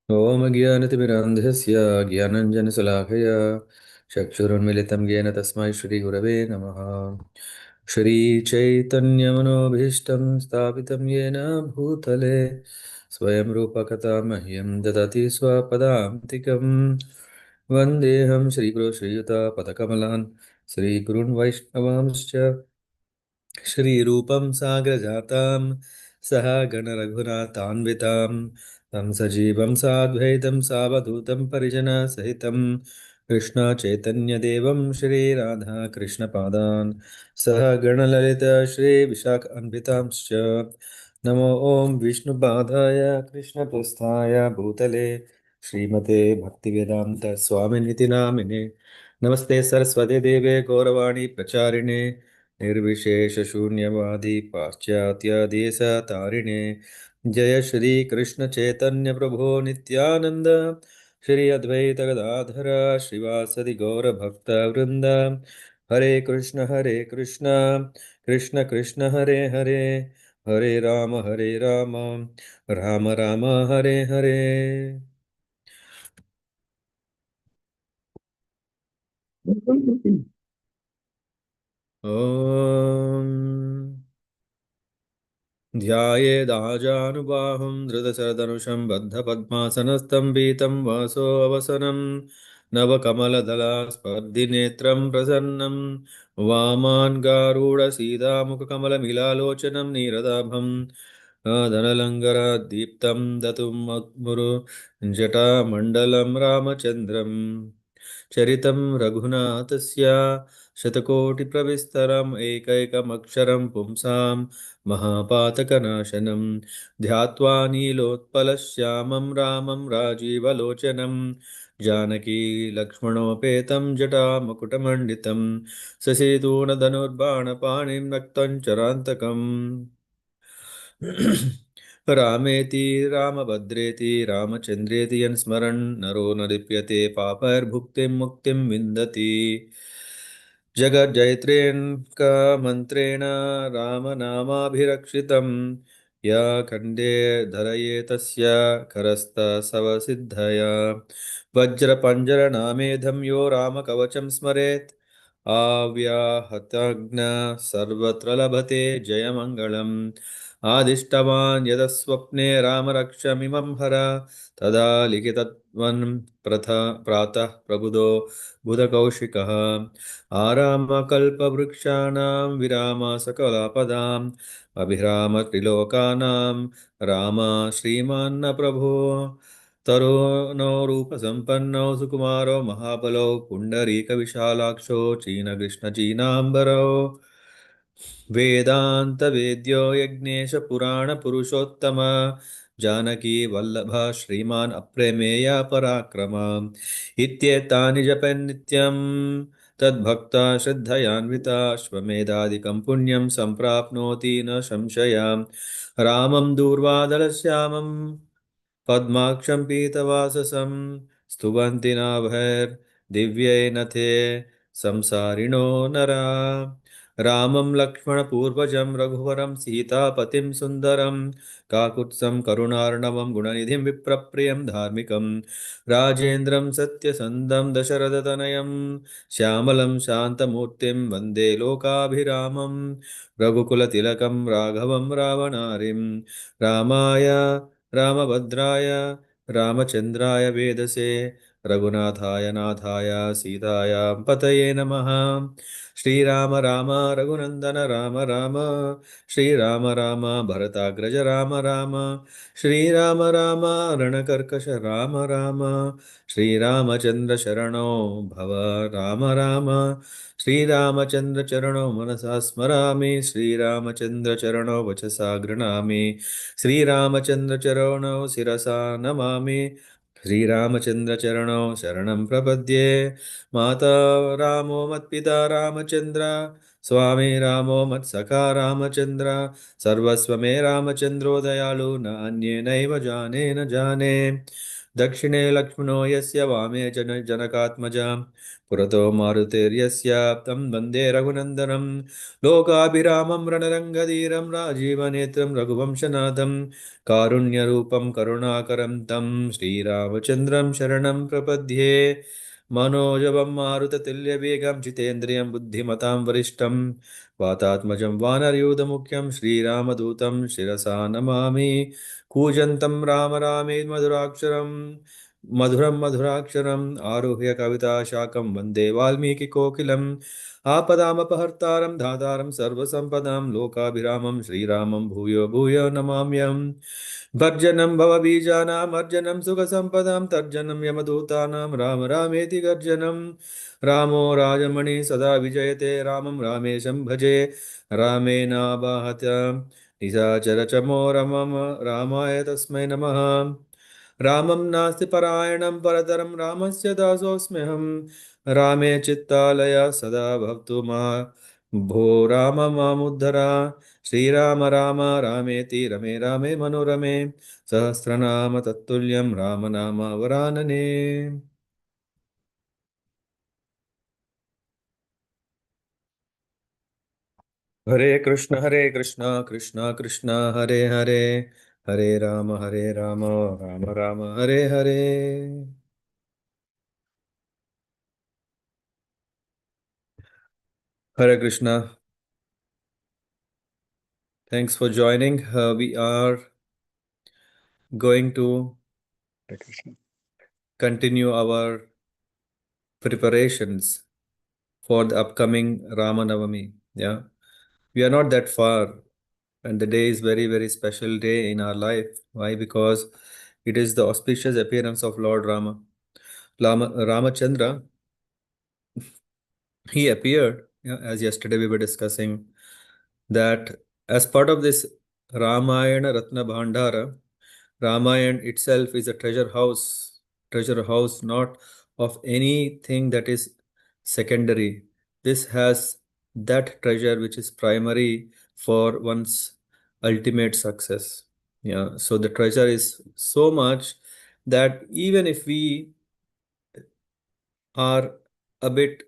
ॐ ज्ञानतिमिरान्धस्य ज्ञानञ्जनशलाकया चक्षुरुन्मिलितं येन तस्मै श्रीगुरवे नमः। श्रीचैतन्यमनोभीष्टं स्थापितं येन भूतले स्वयं रूपकथां मह्यं ददति स्वपदान्तिकं। वन्देऽहं श्रीगुरो श्रीयुतापदकमलान् श्रीगुरून् वैष्णवांश्च श्रीरूपं साग्रजातां सह गणरघुनाथान्वितां तं सजीवं साद्वैतं सावधूतं परिजनसहितं कृष्णचैतन्यदेवं श्रीराधाकृष्णपादान् सह गणललित श्रीविशाखान्वितांश्च नमो ॐ विष्णुपादाय कृष्णप्रस्थाय भूतले श्रीमते भक्तिवेदान्त स्वामिनिति नामिने नमस्ते सरस्वती देवे गौरवाणी प्रचारिणे निर्विशेषशून्यवादी पाश्चात्यादेशतारिणे जय श्री कृष्ण चैतन्य प्रभो नित्यानंद श्री अद्वैत गदाधर श्रीवासदि गौर भक्त वृंद हरे कृष्ण कृष्ण कृष्ण हरे हरे हरे राम राम राम हरे हरे। ओम ध्यायेदाजानुबाहुं धृतशरधनुषं बद्धपद्मासनस्थं पीतं वासोऽवसनं नवकमलदलास्पर्द्धिनेत्रं प्रसन्नं वामान्गारूढसीतामुखकमलमिलालोचनं नीरदाभं धनलङ्गराद्दीप्तं दतुमुरु जटामण्डलं रामचन्द्रम् चरितं रघुनाथस्य शतकोटिप्रविस्तरम् एकैकमक्षरं पुंसां महापातकनाशनं ध्यात्वा नीलोत्पलश्यामं रामं राजीवलोचनं जानकी लक्ष्मणोपेतं जटामकुटमण्डितं शशितूणधनुर्बाणपाणिं रक्तं चरान्तकम् रामेति रामभद्रेति रामचन्द्रेति यन्स्मरन् नरो न लिप्यते पापैर्भुक्तिं मुक्तिं विन्दति जगज्जयत्रेण मन्त्रेण रामनामाभिरक्षितं या खण्डे धरये तस्य करस्तसवसिद्धया वज्रपञ्जरनामेधं यो रामकवचं स्मरेत् आव्याहतज्ञ सर्वत्र लभते जयमङ्गलम् आदिष्टवान् यदस्वप्ने रामरक्षमिमं हर तदा लिखितत्वन् प्रातः प्रबुधो बुधकौशिकः आरामकल्पवृक्षाणां विरामसकलापदाम् अभिरामत्रिलोकानां राम श्रीमान्न प्रभो तरुणो रूपसम्पन्नौ सुकुमारो महाबलौ पुण्डरीकविशालाक्षो चीनकृष्णचीनाम्बरौ वेदान्तवेद्यो यज्ञेशपुराणपुरुषोत्तम जानकी वल्लभ श्रीमान् अप्रमेया पराक्रम इत्येतानि जपन्नित्यं तद्भक्ता श्रद्धयान्विता अश्वमेधादिकं पुण्यं सम्प्राप्नोति न संशयम् रामं दूर्वादलश्यामं पद्माक्षं पीतवाससं स्तुवन्ति नाभैर्दिव्यैनथे संसारिणो नरा रामं लक्ष्मणपूर्वजं रघुवरं सीतापतिं सुन्दरं काकुत्स्थं करुणार्णवं गुणनिधिं विप्रप्रियं धार्मिकं राजेन्द्रं सत्यसन्धं दशरथतनयं श्यामलं शान्तमूर्तिं वन्दे लोकाभिरामं रघुकुलतिलकं राघवं रावणारिं रामाय रामभद्राय रामचन्द्राय वेदसे रघुनाथाय नाथाय सीतायां पतये नमः। श्रीराम राम रघुनन्दन राम राम श्रीराम राम भरताग्रज राम राम श्रीराम राम रणकर्कश राम राम श्रीरामचन्द्र शरणो भव राम राम श्रीरामचन्द्र चरणो मनसा स्मरामि श्रीरामचन्द्र चरणो वचसा गृह्णामि श्रीरामचन्द्र चरणौ शिरसा नमामि श्रीरामचन्द्र चरणौ शरणं प्रपद्ये माता रामो मत्पिता रामचन्द्र स्वामी रामो मत्सखा रामचन्द्र सर्वस्व मे रामचन्द्रो दयालु न अन्ये नैव जाने न जाने दक्षिणे लक्ष्मणो यस्य वामे जनकात्मजा पुरतो मारुतेर्यस्य तं वन्दे रघुनन्दनं लोकाभिरामं रणरङ्गधीरं राजीवनेत्रं रघुवंशनाथं कारुण्यरूपं करुणाकरं तं श्रीरामचन्द्रं शरणं प्रपद्ये मनोजवं मारुततुल्यवेगं जितेन्द्रियं बुद्धिमतां वरिष्ठं वातात्मजं वानरयूथमुख्यं श्रीरामदूतं शिरसा नमामि कूजन्तं राम रामे मधुरं मधुराक्षरम् आरुह्य कविताशाकं वन्दे वाल्मीकिकोकिलम् आपदामपहर्तारं धातारं सर्वसम्पदां लोकाभिरामं श्रीरामं भूयो भूयो नमाम्यहम् भर्जनं भवबीजानाम् अर्जनं सुखसम्पदां तर्जनं यमदूतानां राम रामेति गर्जनं रामो राजमणि सदा विजयते रामं रामेशं भजे रामेणावाहत निशाचरचमो रमम रामाय तस्मै नमः रामं नास्ति परायणं परतरं रामस्य दासोऽस्म्यहं रामे चित्तालय सदा भवतु मा भो राम मामुद्धर श्रीराम राम रामेति रमे रामे मनोरमे सहस्रनाम तत्तुल्यं राम नाम वरानने। हरे Krishna Krishna Krishna Hare Hare Hare Ram Ram Ram Hare Hare. Hare Krishna. Thanks for joining. We are going to continue our preparations for the upcoming Ramanavami. Yeah, we are not that far, and the day is very, very special day in our life. Why? Because it is the auspicious appearance of Lord Rama. Ramachandra, he appeared, yeah, as yesterday we were discussing, that as part of this Ramayana Ratna Bhandara, Ramayana itself is a treasure house not of anything that is secondary. This has that treasure which is primary for one's ultimate success. Yeah, so the treasure is so much that even if we are a bit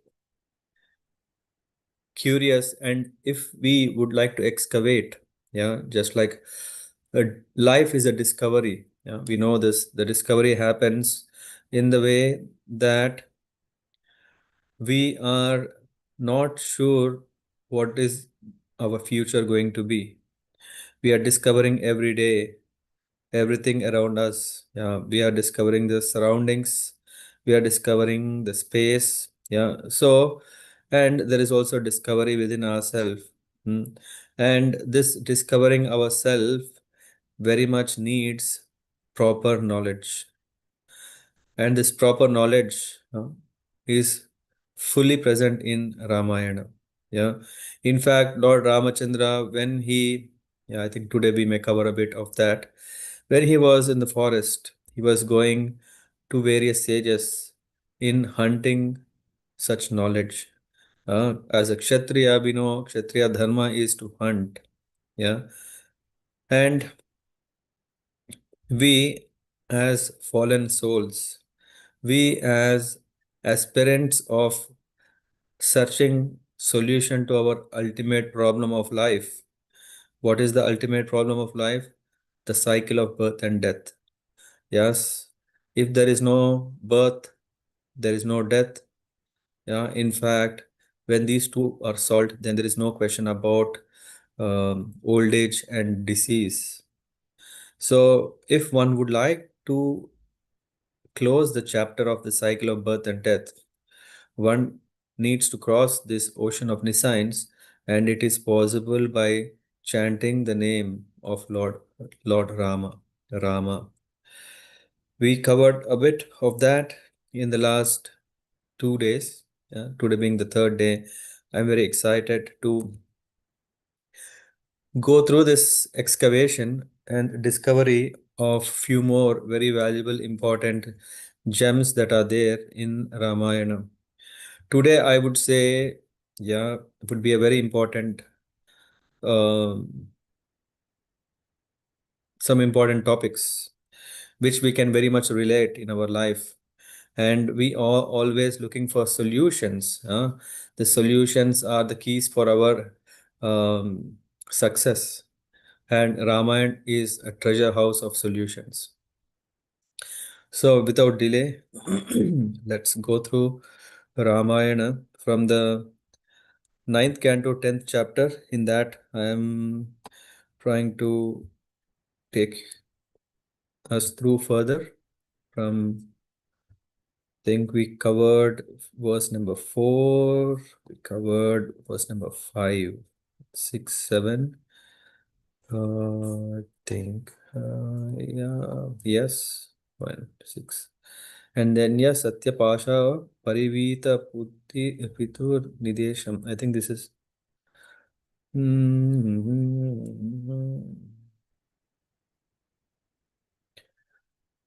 curious and if we would like to excavate, yeah, just like uh, life is a discovery. Yeah, we know this, the discovery happens in the way that we are not sure what is our future going to be. We are discovering every day everything around us. Yeah, we are discovering the surroundings, we are discovering the space. Yeah, so and there is also discovery within ourselves. Hmm. And this discovering ourselves very much needs proper knowledge, and this proper knowledge is fully present in Ramayana. Yeah, in fact, Lord Ramachandra, when he, yeah, I think today we may cover a bit of that. When he was in the forest, he was going to various sages in hunting such knowledge. As a Kshatriya, we know Kshatriya Dharma is to hunt. Yeah, and we as fallen souls, we as aspirants of searching solution to our ultimate problem of life. What is the ultimate problem of life? The cycle of birth and death. Yes, if there is no birth, there is no death. Yeah, in fact, when these two are solved, then there is no question about old age and disease. So, if one would like to close the chapter of the cycle of birth and death, one needs to cross this ocean of nescience, and it is possible by chanting the name of Lord Rama. Rama. We covered a bit of that in the last 2 days. Yeah, today being the third day, I'm very excited to go through this excavation and discovery of few more very valuable, important gems that are there in Ramayana. Today, I would say, yeah, it would be a very important, um some important topics. which we can very much relate in our life. And we are always looking for solutions. The solutions are the keys for our success. And Ramayana is a treasure house of solutions. So, without delay, let's go through Ramayana from the ninth canto, 10th chapter. In that, I am trying to take us through further from, think we covered verse number 4, we covered verse number 5, 6, 7. I think, yes, 1, 6. And then, yes, Satya Pasha Parivita Putti Pitur Nidesham. I think this is.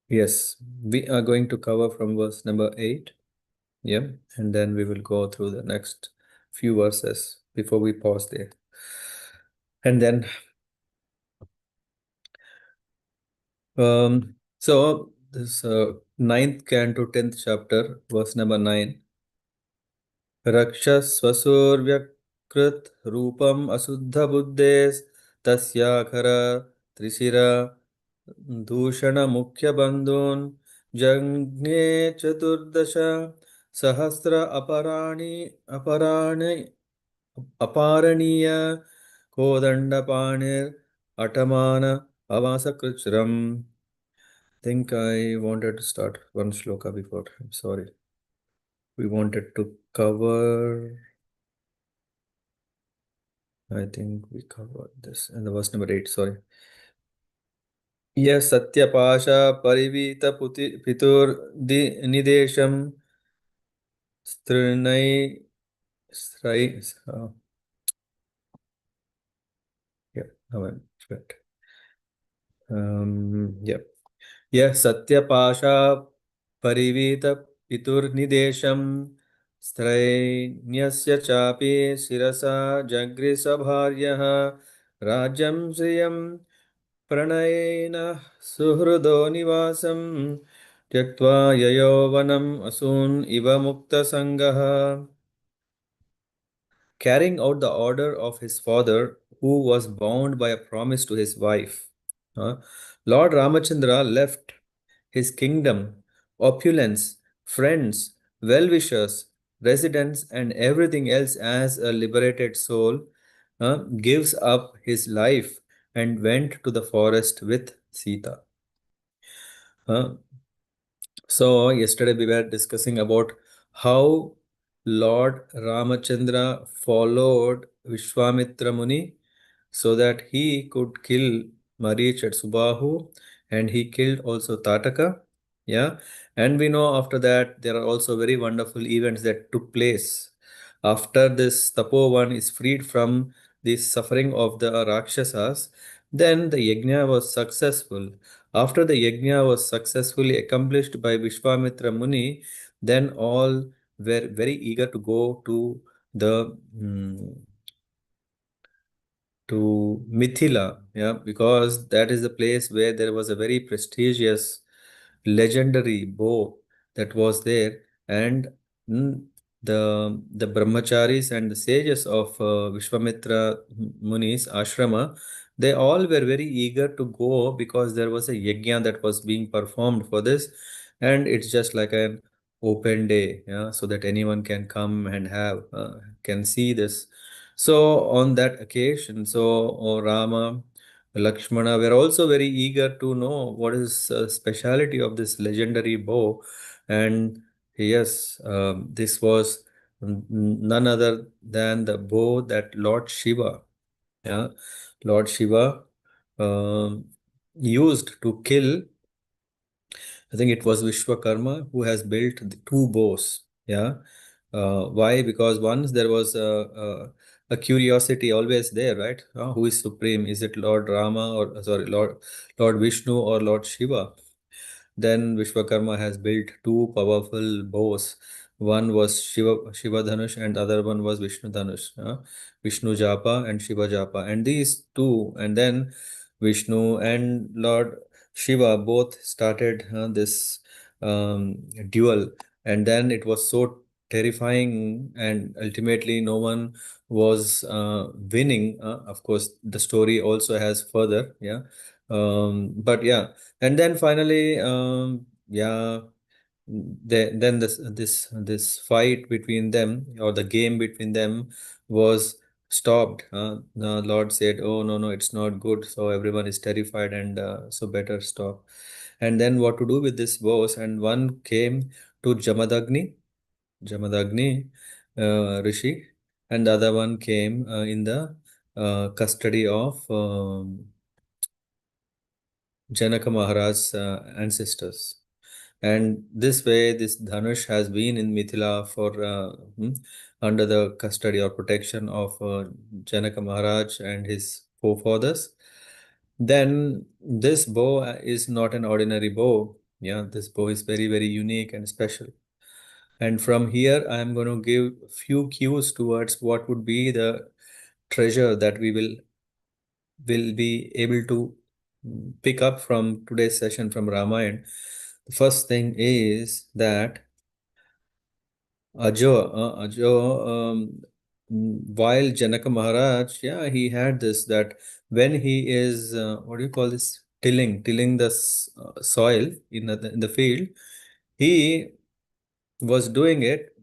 Yes, we are going to cover from verse number 8. Yeah, and then we will go through the next few verses before we pause there. And then, so this ninth canto, 10th chapter, verse number 9. रक्षस्वसूर्व्यकृत रूपम अशुद्ध बुद्धेस तस्याखर त्रिशिरा दूषण मुख्य बंधून जज्ञे चतुर्दश सहस्र अपराणि अपारणीय कोदंडपाणिर अटमान अवासकृच्रम. Think I wanted to start one shloka before. I'm sorry. We wanted to cover, I think we covered this in the verse number 8, sorry. Yes, Satyapasha Parivita Pitur Nidesham Strinai Strai. Yeah, now I'm correct. Yeah. Yes, Satyapasha Parivita Pitur Nidesham Strainyasya Chapi Sirasa Jagrisa Bharyaha Rajam Sriyam प्रणयेन सुहृदो निवासं त्यक्त्वा ययौवनम् असून् इव मुक्तसङ्गः. Carrying out the order of his father, who was bound by a promise to his wife, Lord Ramachandra left his kingdom, opulence, friends, well-wishers, residents, and everything else as a liberated soul, gives up his life and went to the forest with Sita. Uh, so yesterday we were discussing about how Lord Ramachandra followed Vishwamitra Muni so that he could kill Marich at Subahu, and he killed also Tataka. Yeah. And we know after that there are also very wonderful events that took place. After this Tapovan is freed from the suffering of the Rakshasas, then the yajna was successful. After the yajna was successfully accomplished by Vishwamitra Muni, then all were very eager to go to the to Mithila, yeah, because that is the place where there was a very prestigious, legendary bow that was there, and mm, the brahmacharis and the sages of Vishwamitra Muni's ashrama, they all were very eager to go because there was a yajna that was being performed for this, and it's just like an open day, yeah, so that anyone can come and have can see this. So on that occasion, so Rama, Lakshmana were also very eager to know what is speciality of this legendary bow, and yes, this was none other than the bow that Lord Shiva, yeah, Lord Shiva um, used to kill. I think it was Vishwakarma who has built the two bows. Yeah. Why? Because once there was a curiosity always there, right? Who is supreme? Is it Lord Rama or sorry, Lord Vishnu or Lord Shiva? Then Vishwakarma has built two powerful bows. One was Shiva Dhanush and the other one was Vishnu Dhanush. Vishnu Japa and Shiva Japa. And these two, and then Vishnu and Lord Shiva both started this duel, and then it was so terrifying, and ultimately no one was winning. Of course, the story also has further, yeah. But yeah, and then finally, yeah, then this fight between them, or the game between them, was stopped. The Lord said, "Oh no, no, it's not good." So everyone is terrified, and so better stop. And then what to do with this was, and one came to Jamadagni Rishi, and the other one came in the custody of Janaka Maharaj's ancestors. And this way, this Dhanush has been in Mithila for under the custody or protection of Janaka Maharaj and his forefathers. Then this bow is not an ordinary bow. Yeah, this bow is very, very unique and special. And from here, I am going to give few cues towards what would be the treasure that we will be able to pick up from today's session from Ramayana. The first thing is that while Janaka Maharaj, yeah, he had this, that when he is, what do you call this? Tilling the soil in the field, he was doing it,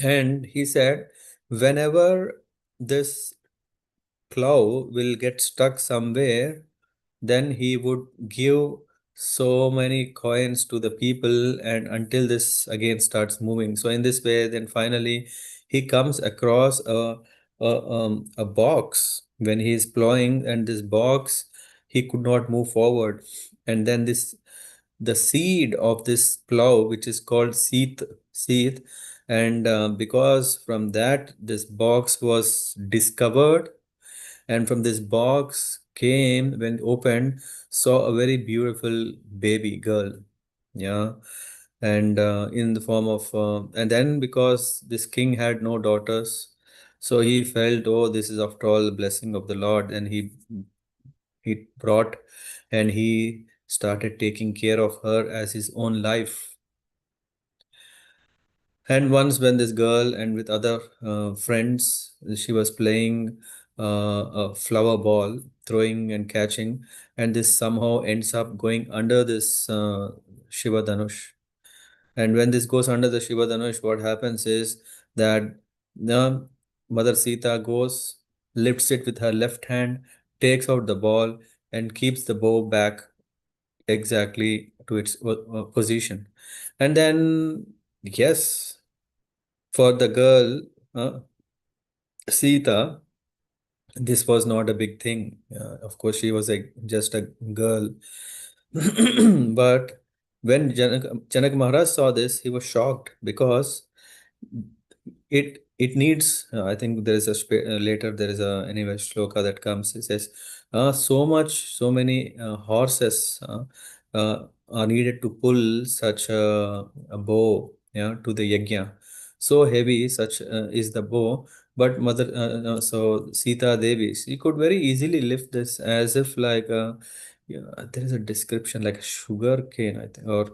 and he said, whenever this plow will get stuck somewhere, then he would give so many coins to the people, and until this again starts moving. So in this way, then finally he comes across a box when he is plowing, and this box, he could not move forward. And then this, the seed of this plow, which is called seed, and because from that this box was discovered, and from this box came, when opened, saw a very beautiful baby girl, yeah. And in the form of and then because this king had no daughters, so he felt, oh, this is after all the blessing of the Lord, and he brought, and he started taking care of her as his own life. And once, when this girl and with other friends, she was playing a flower ball, throwing and catching, and this somehow ends up going under this Shiva Dhanush. And when this goes under the Shiva Dhanush, what happens is that the Mother Sita goes, lifts it with her left hand, takes out the ball, and keeps the bow back exactly to its position. And then, yes, for the girl, Sita, this was not a big thing. Of course, she was just a girl. But when Janak Maharaj saw this, he was shocked, because it needs. I think there is later there is a anyway shloka that comes. It says, so many horses are needed to pull such a bow, yeah, to the yajna. So heavy such is the bow, but so Sita Devi, she could very easily lift this, as if like yeah, there is a description like a sugar cane, I think, or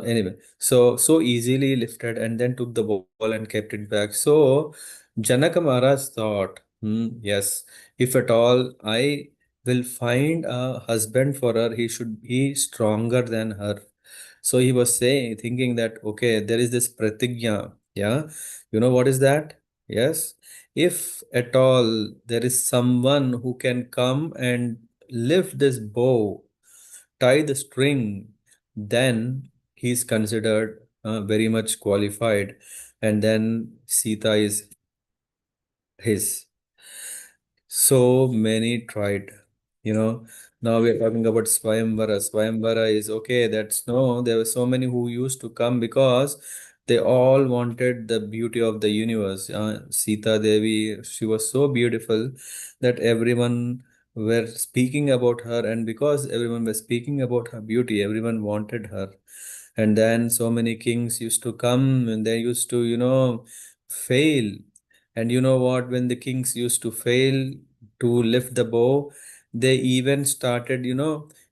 anyway, so easily lifted, and then took the ball and kept it back. So Janaka Maharaj thought, yes, if at all I will find a husband for her, he should be stronger than her. So he was saying, thinking that, okay, there is this pratigya. Yeah. You know what is that? Yes. If at all there is someone who can come and lift this bow, tie the string, then he is considered very much qualified. And then Sita is his. So many tried, you know. Now we're talking about Swayamvara. Swayamvara is okay. That's no, there were so many who used to come because they all wanted the beauty of the universe. Sita Devi, she was so beautiful that everyone were speaking about her, and because everyone was speaking about her beauty, everyone wanted her. And then so many kings used to come, and they used to, fail. And you know what? When the kings used to fail to lift the bow, they even started,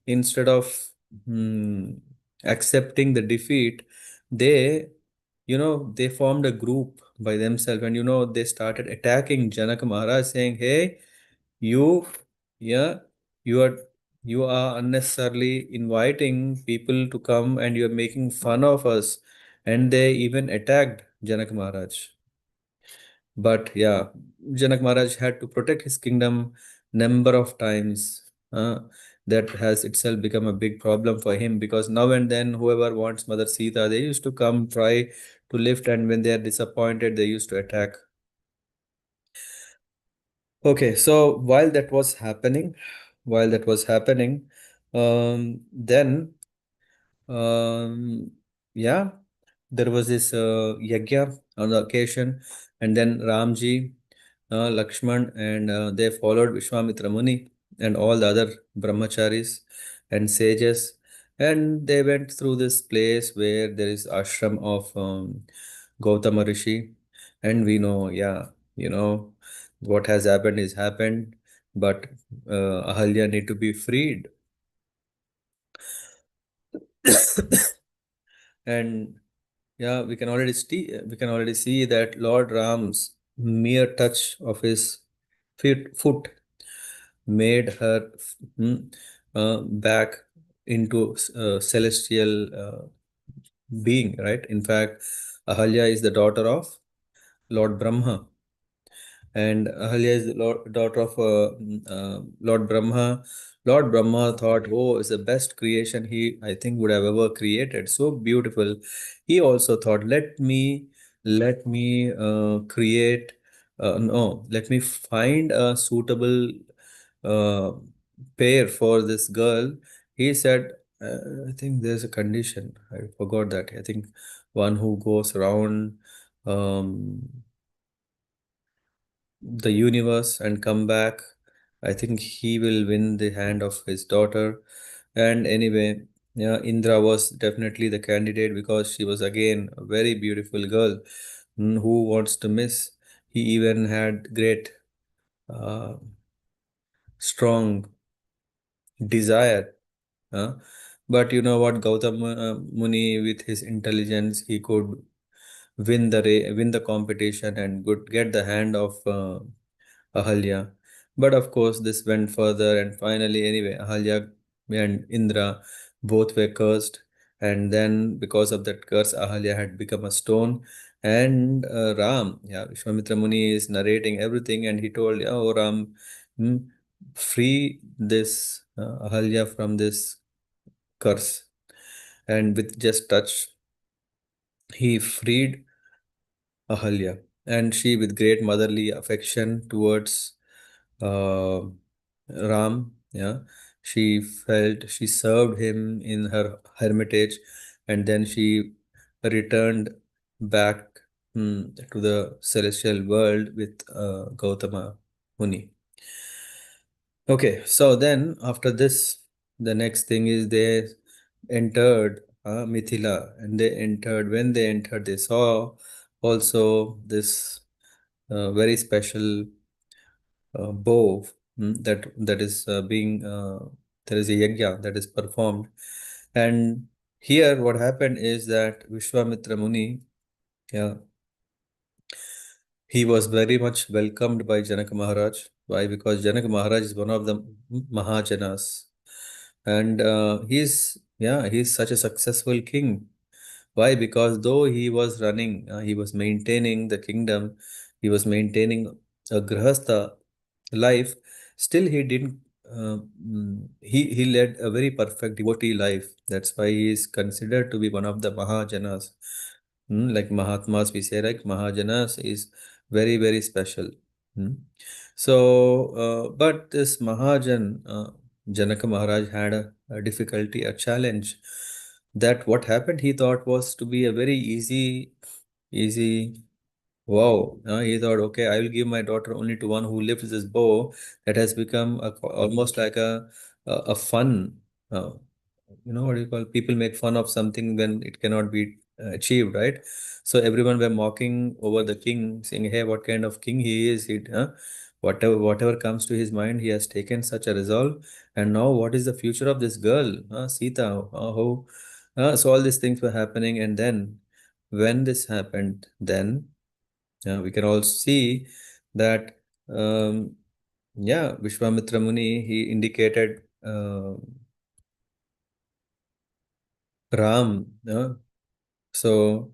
instead of hmm, accepting the defeat, they, they formed a group by themselves, and they started attacking Janak Maharaj, saying, "Hey, you, yeah, you are you are unnecessarily inviting people to come, and you are making fun of us." And they even attacked Janak Maharaj. But yeah, Janak Maharaj had to protect his kingdom number of times. That has itself become a big problem for him, because now and then whoever wants Mother Sita, they used to come try to lift, and when they are disappointed, they used to attack. Okay, so while that was happening, then um, yeah, there was this yagya on the occasion, and then Ramji, Lakshman, and they followed Vishwamitra Muni and all the other brahmacharis and sages, and they went through this place where there is ashram of Gautama Rishi, and we know, yeah, what has happened is happened, but Ahalya need to be freed. And yeah, we can already see that Lord Ram's mere touch of his foot made her back into celestial being, right? In fact, Ahalya is the daughter of Lord Brahma, and Ahalya is the daughter of Lord Brahma. Lord Brahma thought, "Oh, it's the best creation he, I think, would have ever created. So beautiful." He also thought, let me create. No, let me find a suitable uh, pair for this girl. He said, "I think there's a condition. I forgot that. I think one who goes around." Um, the universe and come back. I think he will win the hand of his daughter. And anyway, yeah, Indra was definitely the candidate, because she was again a very beautiful girl. Who wants to miss? He even had great, uh, strong desire. Huh? But you know what, Gautam Muni, with his intelligence, he could win the competition and could get the hand of Ahalya. But of course, this went further, and finally, anyway, Ahalya and Indra both were cursed. And then, because of that curse, Ahalya had become a stone. And Ram, yeah, Vishwamitra Muni is narrating everything, and he told, "Yeah, oh Ram, hmm, free this Ahalya from this curse." And with just touch, he freed Ahalya, and she, with great motherly affection towards uh, Ram, yeah, she served him in her hermitage, and then she returned back to the celestial world with Gautama Muni. Okay, so then after this, the next thing is they entered Mithila, and when they entered, they saw also this very special bow, that is being there is a yajna that is performed. And here what happened is that Vishwamitra Muni, yeah, he was very much welcomed by Janak Maharaj. Why? Because Janak Maharaj is one of the Mahajanas, and he's such a successful king. Why? Because though he was maintaining the kingdom, he was maintaining a grahastha life. Still, he didn't. He led a very perfect devotee life. That's why he is considered to be one of the Mahajanas. Like Mahatmas, we say, like Mahajanas is very, very special. Hmm. So, but this Mahajan, Janaka Maharaj had a difficulty, a challenge. That what happened, he thought was to be a very easy. Wow. He thought, okay, I will give my daughter only to one who lifts this bow. That has become almost like a fun. Uh, what do you call? People make fun of something when it cannot be achieved, right? So everyone were mocking over the king, saying, "Hey, what kind of king he is? Whatever comes to his mind, he has taken such a resolve. And now what is the future of this girl, Sita? How So all these things were happening, and then when this happened, then we can all see that, um, yeah, Vishwamitra Muni, he indicated Ram. So,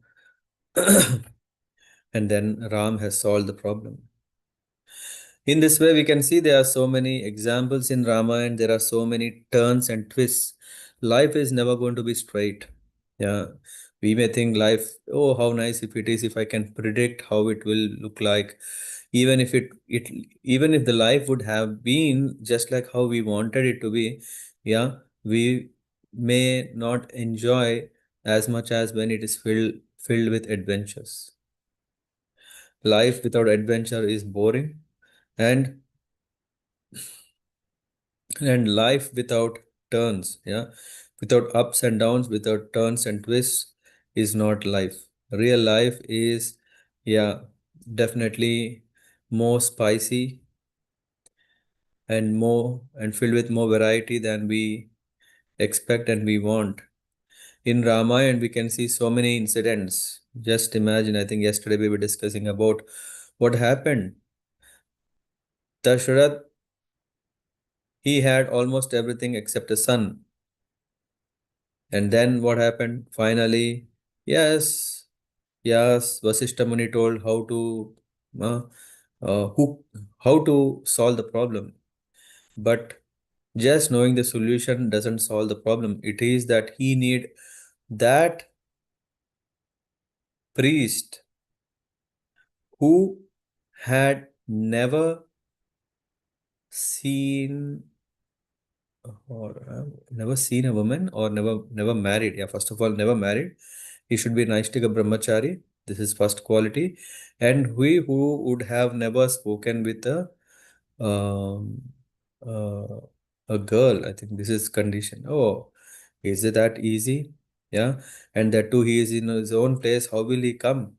and then Ram has solved the problem. In this way, we can see there are so many examples in Ramayana. There are so many turns and twists. Life is never going to be straight. Yeah, we may think life, oh, how nice if it is, if I can predict how it will look like. Even if even if the life would have been just like how we wanted it to be, yeah, we may not enjoy as much as when it is filled with adventures. Life without adventure is boring, and life without turns, yeah, without ups and downs, without turns and twists, is not life. Real life is, yeah, definitely more spicy and more and filled with more variety than we expect and we want. In Ramayana we can see so many incidents. Just imagine, I think yesterday we were discussing about what happened. Dasharath, he had almost everything except a son. And then what happened? Finally, yes, yes, Vasishta Muni told uh, who, how to solve the problem. But just knowing the solution doesn't solve the problem. It is that he need that priest who had never seen or never seen a woman, or never married. Yeah, first of all, never married. He should be Naishtika Brahmachari. This is first quality. And we who would have never spoken with um, uh, a girl. I think this is condition. Oh, is it that easy? Yeah. And that too, he is in his own place. How will he come?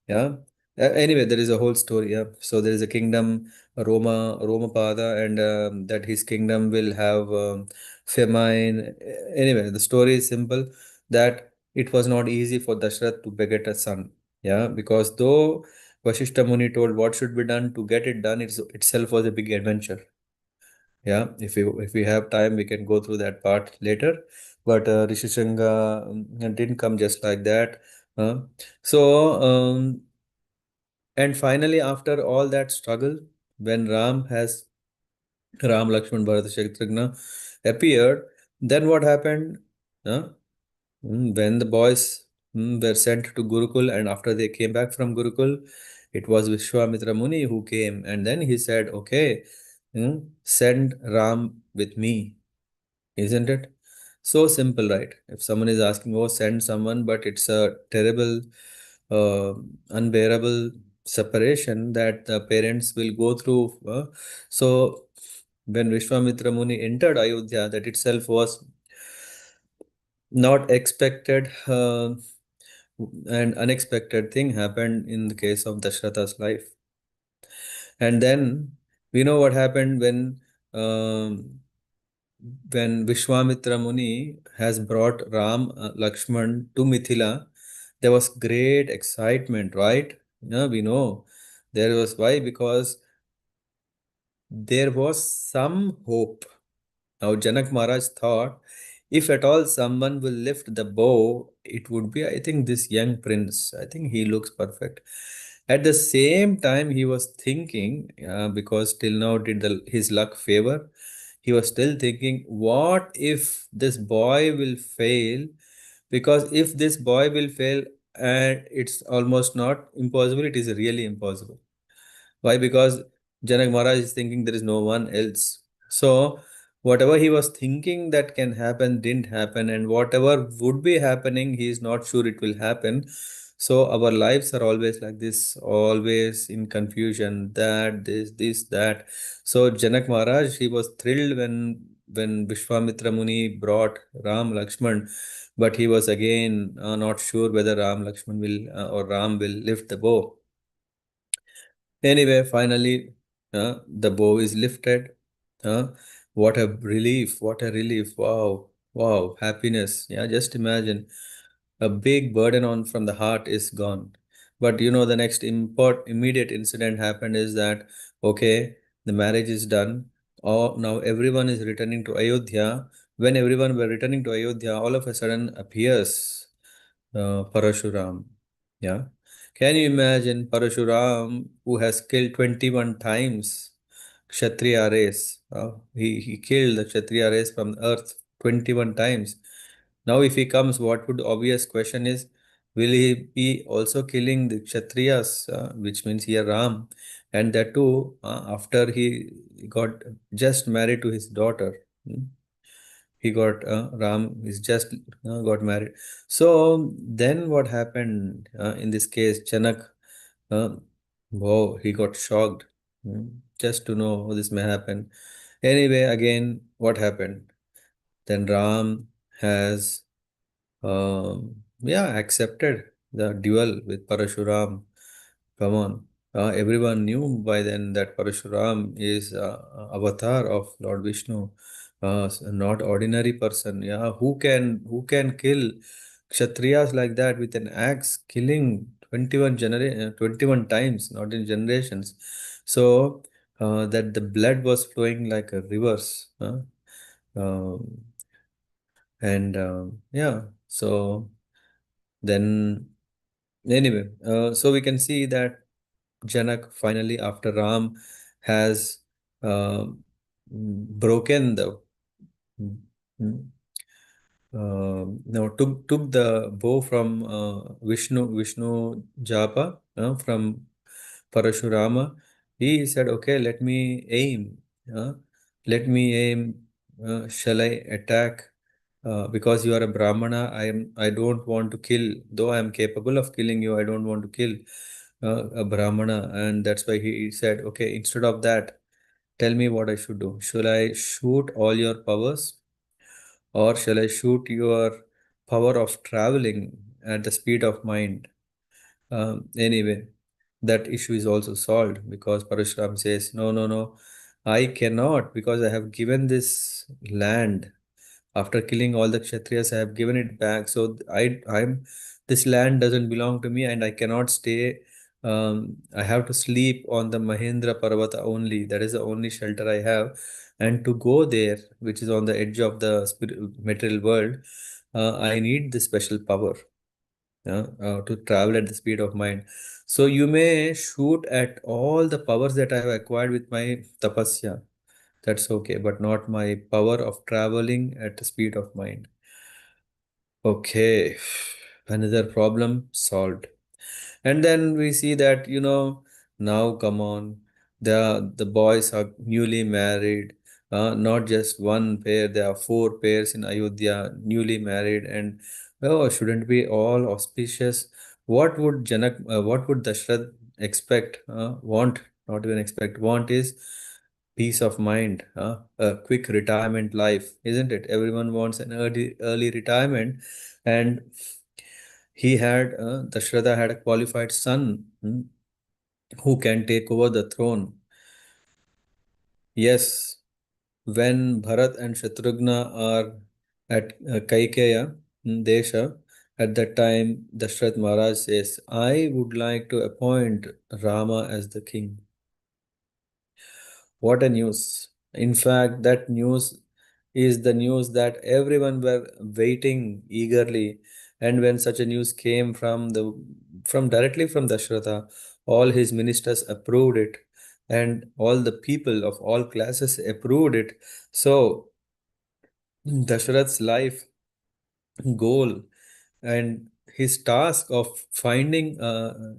Yeah. Anyway, there is a whole story. Yeah. So there is a kingdom, Romapada, and that his kingdom will have famine. Anyway, the story is simple, that it was not easy for Dashrath to beget a son. Yeah, because though Vashishta Muni told what should be done to get it done, itself was a big adventure. Yeah, if we have time, we can go through that part later. But Rishishanga didn't come just like that. So, and finally, after all that struggle, when Ram, Lakshman, Bharata, Shatrugna appeared, then what happened? Huh? When the boys were sent to Gurukul, and after they came back from Gurukul, it was Vishwamitra Muni who came, and then he said, okay, send Ram with me, isn't it? So simple, right? If someone is asking, oh, send someone, but it's a terrible, uh, unbearable separation that the parents will go through. So when Vishwamitra Muni entered Ayodhya, that itself was not expected, and unexpected thing happened in the case of Dashratha's life. And then we know what happened um, when Vishwamitra Muni has brought Ram, Lakshman to Mithila. There was great excitement, right? Yeah, we know there was. Why? Because there was some hope. Now, Janak Maharaj thought, if at all someone will lift the bow, it would be, I think, this young prince. I think he looks perfect. At the same time, he was thinking, because till now did his luck favor, he was still thinking, what if this boy will fail? Because if this boy will fail, and it's almost not impossible, it is really impossible. Why? Because Janak Maharaj is thinking there is no one else. So whatever he was thinking that can happen didn't happen, and whatever would be happening, he is not sure it will happen. So our lives are always like this, always in confusion. That this that. So Janak Maharaj, he was thrilled when Vishwamitra Muni brought Ram Lakshman, but he was again not sure whether Ram Lakshman will or Ram will lift the bow. Anyway, finally. The bow is lifted. Uh, what a relief! What a relief! Wow, wow, happiness. Yeah, just imagine a big burden on from the heart is gone. But the next immediate incident happened is that okay, the marriage is done. Oh, now everyone is returning to Ayodhya. When everyone were returning to Ayodhya, all of a sudden appears Parashuram. Yeah. Can you imagine Parashuram who has killed 21 times Kshatriya race? He killed the Kshatriya race from earth 21 times. Now, if he comes, what would obvious question is, will he be also killing the Kshatriyas, which means here Ram, and that too after he got just married to his daughter. Hmm? He got Ram is just got married. So then what happened in this case? Chanak, uh, wow, he got shocked just to know how this may happen. Anyway, again, what happened? Then Ram has yeah, accepted the duel with Parashuram. Come on. Everyone knew by then that Parashuram is avatar of Lord Vishnu, not ordinary person. Yeah, who can kill Kshatriyas like that with an axe, killing 21 times, not in generations. So that the blood was flowing like a rivers. Um, and yeah, so then anyway, so we can see that Janak finally, after Ram has uh, broken the mm, no took the bow from Vishnu Japa from Parashurama. He said, "Okay, let me aim. Uh, let me aim. Shall I attack? Because you are a Brahmana, I don't want to kill. Though I am capable of killing you, I don't want to kill a Brahmana." And that's why he said, "Okay, instead of that, tell me what I should do. Shall I shoot all your powers?" Or shall I shoot your power of traveling at the speed of mind? Anyway, that issue is also solved because Parashuram says, no, no, no, I cannot because I have given this land. After killing all the Kshatriyas, I have given it back. So I'm this land doesn't belong to me and I cannot stay. I have to sleep on the Mahendra Parvata only. That is the only shelter I have. And to go there, which is on the edge of the material world, I need this special power to travel at the speed of mind. So you may shoot at all the powers that I have acquired with my tapasya. That's okay, but not my power of traveling at the speed of mind. Okay, another problem solved. And then we see that, now come on, the boys are newly married, not just one pair, there are four pairs in Ayodhya, newly married, and oh, shouldn't be all auspicious. What would Dashrath expect, want, not even expect, want is peace of mind, a quick retirement life, isn't it? Everyone wants an early retirement, and Dashrata had a qualified son who can take over the throne. Yes, when Bharat and Shatrughna are at Kaikeya, Desha, at that time, Dashrath Maharaj says, I would like to appoint Rama as the king. What a news. In fact, that news is the news that everyone were waiting eagerly. And when such a news came from directly from Dashratha, all his ministers approved it, and all the people of all classes approved it. So Dashrath's life goal and his task of finding a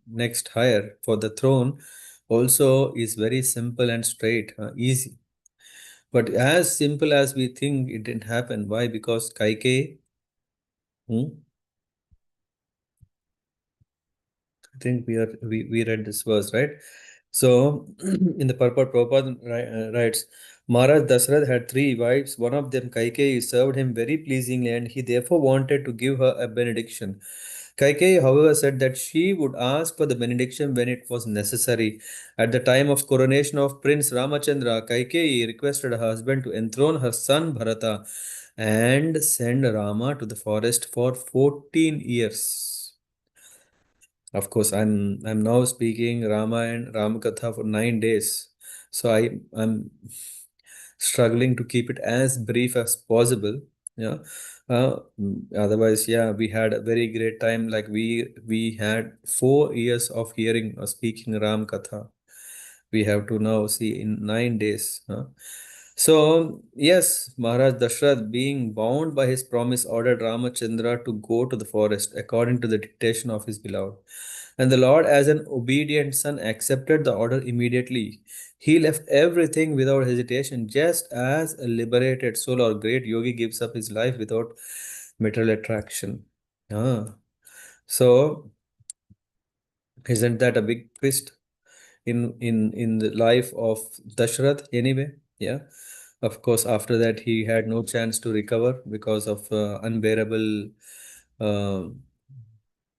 next hire for the throne also is very simple and straight, easy. But as simple as we think, it didn't happen. Why? Because Kaikeyi, hmm, I think we read this verse, right? So in the purport, Prabhupada writes, Maharaj Dasrath had three wives. One of them, Kaikeyi, served him very pleasingly, and he therefore wanted to give her a benediction. Kaikeyi, however, said that she would ask for the benediction when it was necessary. At the time of coronation of Prince Ramachandra, Kaikeyi requested her husband to enthrone her son Bharata and send Rama to the forest for 14 years. Of course, I'm now speaking Rama and Ramakatha for 9 days, so I'm struggling to keep it as brief as possible. Yeah. Otherwise, yeah, we had a very great time. Like we had 4 years of hearing or speaking Ram Katha. We have to now see in 9 days. So, yes, Maharaj Dashrath, being bound by his promise, ordered Ramachandra to go to the forest according to the dictation of his beloved. And the Lord, as an obedient son, accepted the order immediately. He left everything without hesitation, just as a liberated soul or great yogi gives up his life without material attraction. Ah. So, isn't that a big twist in the life of Dashrath anyway? Yeah. Of course, after that, he had no chance to recover because of unbearable uh,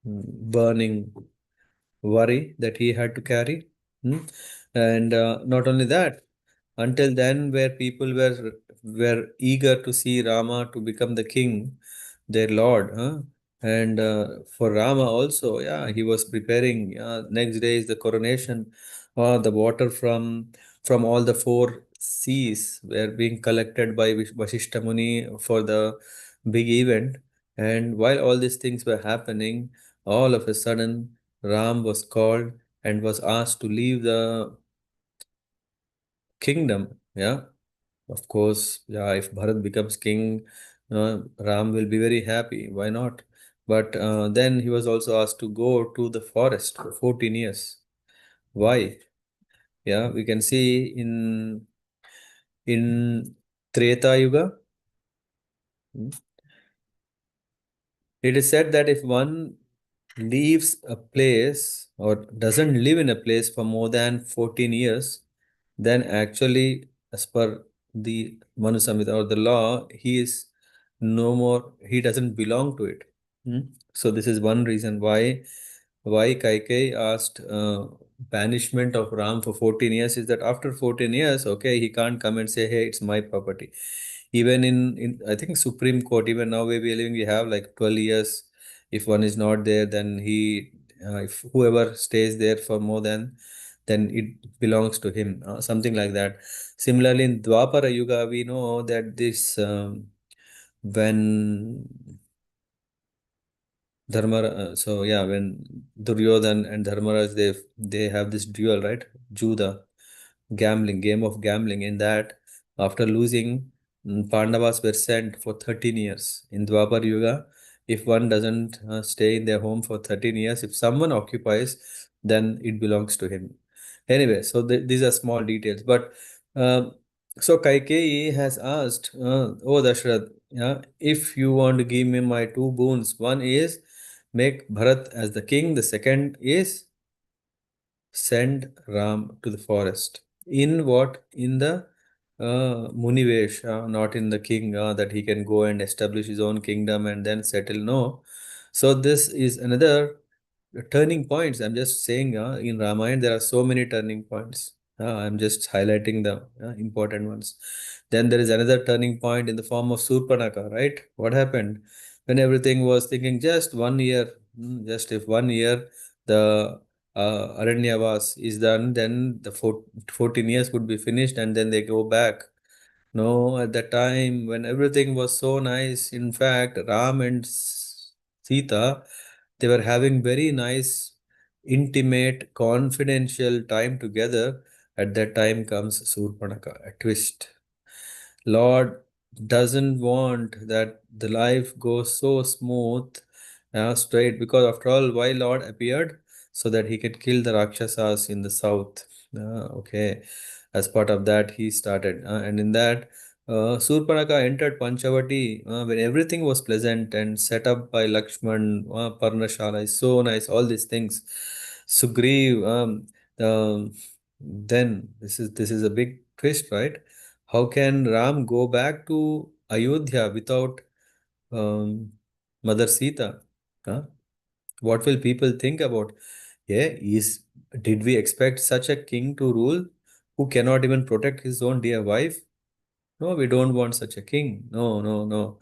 burning worry that he had to carry. Hmm. And not only that, until then, where people were eager to see Rama to become the king, their lord, huh? And for Rama also, yeah, he was preparing. Yeah, next day is the coronation. The water from all the four seas were being collected by Vashishta Muni for the big event. And while all these things were happening, all of a sudden, Ram was called and was asked to leave the kingdom. Yeah, of course, yeah, if Bharat becomes king, Ram will be very happy. Why not? But then he was also asked to go to the forest for 14 years. Why? Yeah, we can see in Treta Yuga, hmm, it is said that if one leaves a place or doesn't live in a place for more than 14 years, then actually, as per the Manu Samhita or the law, he is no more, he doesn't belong to it. Hmm? So this is one reason why Kaikei asked banishment of Ram for 14 years is that after 14 years, okay, he can't come and say, hey, it's my property. Even in I think Supreme Court, even now where we are living, we have like 12 years. If one is not there, then if whoever stays there for more than, then it belongs to him, something like that. Similarly, in Dwapara Yuga, we know that this when so yeah, when Duryodhan and Dharmaraj they have this duel, right? Juda, gambling, game of gambling. In that, after losing, Pandavas were sent for 13 years. In Dwapar Yuga, if one doesn't stay in their home for 13 years, if someone occupies, then it belongs to him. Anyway, so these are small details. But uh, so Kaikeyi has asked, oh Dashrath, yeah, if you want to give me my two boons, one is make Bharat as the king, the second is send Ram to the forest. In what? In the Munivesh, not in the king, that he can go and establish his own kingdom and then settle. No. So this is another turning points. I'm just saying, in Ramayana there are so many turning points. I'm just highlighting the important ones. Then there is another turning point in the form of Surpanaka, right? What happened when everything was thinking just 1 year, just if 1 year the Aranyavas is done, then the 14 years would be finished and then they go back. No, at that time when everything was so nice, in fact, Ram and Sita, they were having very nice, intimate, confidential time together. At that time comes Surpanaka, a twist. Lord doesn't want that the life goes so smooth, straight, because after all, why Lord appeared? So that he could kill the Rakshasas in the south. Okay. As part of that, he started. And in that, Surpanaka entered Panchavati when everything was pleasant and set up by Lakshman, Parnashala is so nice, all these things. Sugriv, um, then this is a big twist, right? How can Ram go back to Ayodhya without um, Mother Sita? Huh? What will people think about? Yeah, did we expect such a king to rule who cannot even protect his own dear wife? No, we don't want such a king. No, no, no.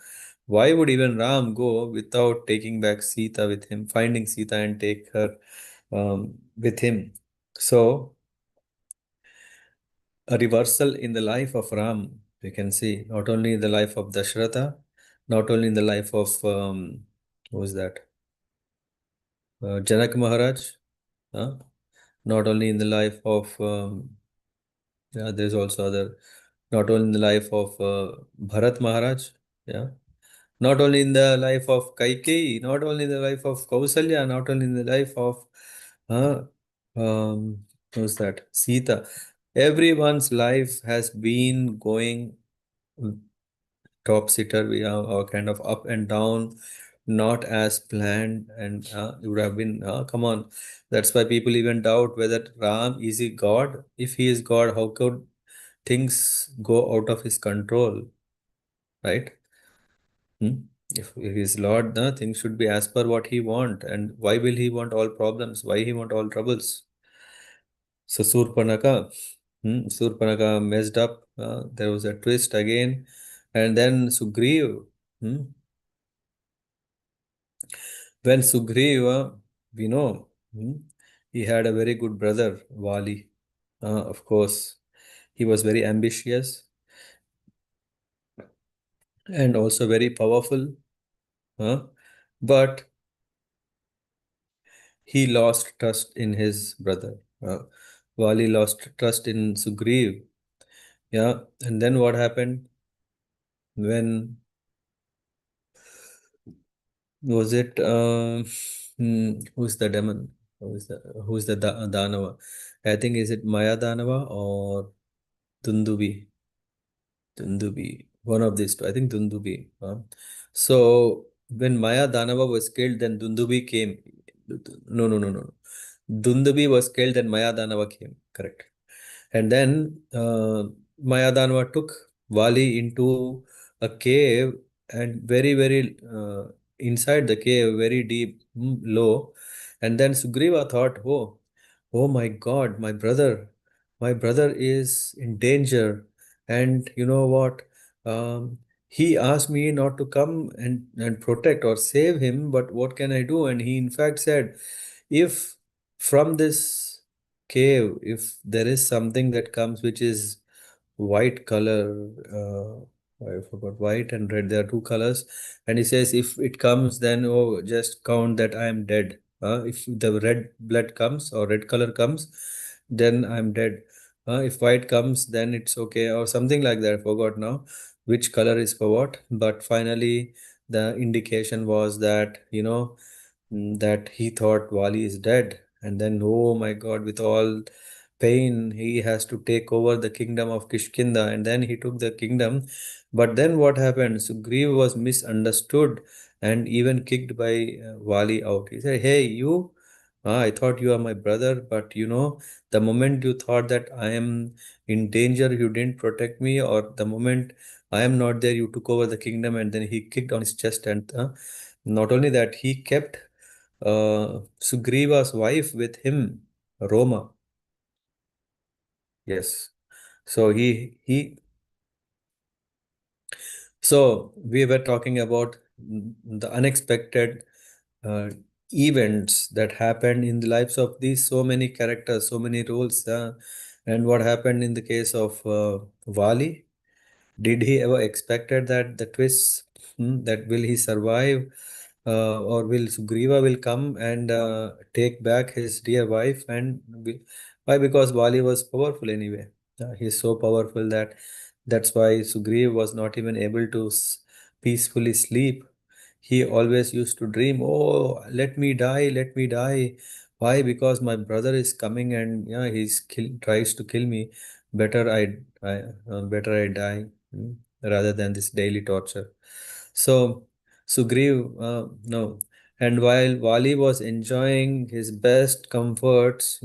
Why would even Ram go without taking back Sita with him, finding Sita and take her with him? So, a reversal in the life of Ram, we can see, not only in the life of Dashratha, not only in the life of, who was that? Janak Maharaj, huh? Not only in the life of, yeah, there's also other, not only in the life of Bharat Maharaj, yeah, not only in the life of Kaikeyi, not only in the life of Kausalya, not only in the life of, uh, who's that? Sita. Everyone's life has been going top sitter, we are kind of up and down, not as planned, and it would have been, come on. That's why people even doubt whether Ram is he God. If he is God, how could things go out of his control, right? Hmm? If he is Lord, things should be as per what he want. And why will he want all problems? Why he want all troubles? So Surpanaka messed up. There was a twist again, and then Sugriv. Hmm? When Sugriva, we know, he had a very good brother, Vali. Of course, he was very ambitious and also very powerful. uh, but he lost trust in his brother. Vali lost trust in Sugriv. Yeah, and then what happened when was it? Who's the demon? Who's the Danava? I think is it Maya Danava or Dundubi? Dundubi, one of these two. I think Dundubi. So when Maya Danava was killed, then Dundubi came. No, no, no, no, no. Dundubi was killed, then Maya Danava came. Correct. And then Mayadanva took Vali into a cave, and very, very inside the cave, very deep, low. And then Sugriva thought, oh my God, my brother is in danger. And you know what? He asked me not to come and protect or save him, but what can I do? And he, in fact, said, if from this cave, if there is something that comes which is white color, I forgot, white and red, there are two colors, and he says, if it comes, then oh, just count that I am dead. If the red blood comes or red color comes, then I'm dead. If white comes, then it's okay, or something like that. I forgot now which color is for what, but finally the indication was that, that he thought Wali is dead. And then, oh my God, with all pain, he has to take over the kingdom of Kishkinda. And then he took the kingdom. But then what happened? Sugriv was misunderstood and even kicked by Wali out. He said, hey, you, I thought you are my brother, but the moment you thought that I am in danger, you didn't protect me, or the moment I am not there, you took over the kingdom. And then he kicked on his chest. And not only that, he kept Sugriva's wife with him, Roma. Yes. So so we were talking about the unexpected uh, events that happened in the lives of these so many characters, so many roles, and what happened in the case of Vali. Did he ever expected that the twists, that will he survive, or will Sugriva will come and take back his dear wife? And why? Because Vali was powerful anyway. He's so powerful that's why Sugriva was not even able to peacefully sleep. He always used to dream, oh, let me die, let me die. Why? Because my brother is coming, and yeah, tries to kill me. Better I die, rather than this daily torture. So Sugriv, no. And while Vali was enjoying his best comforts,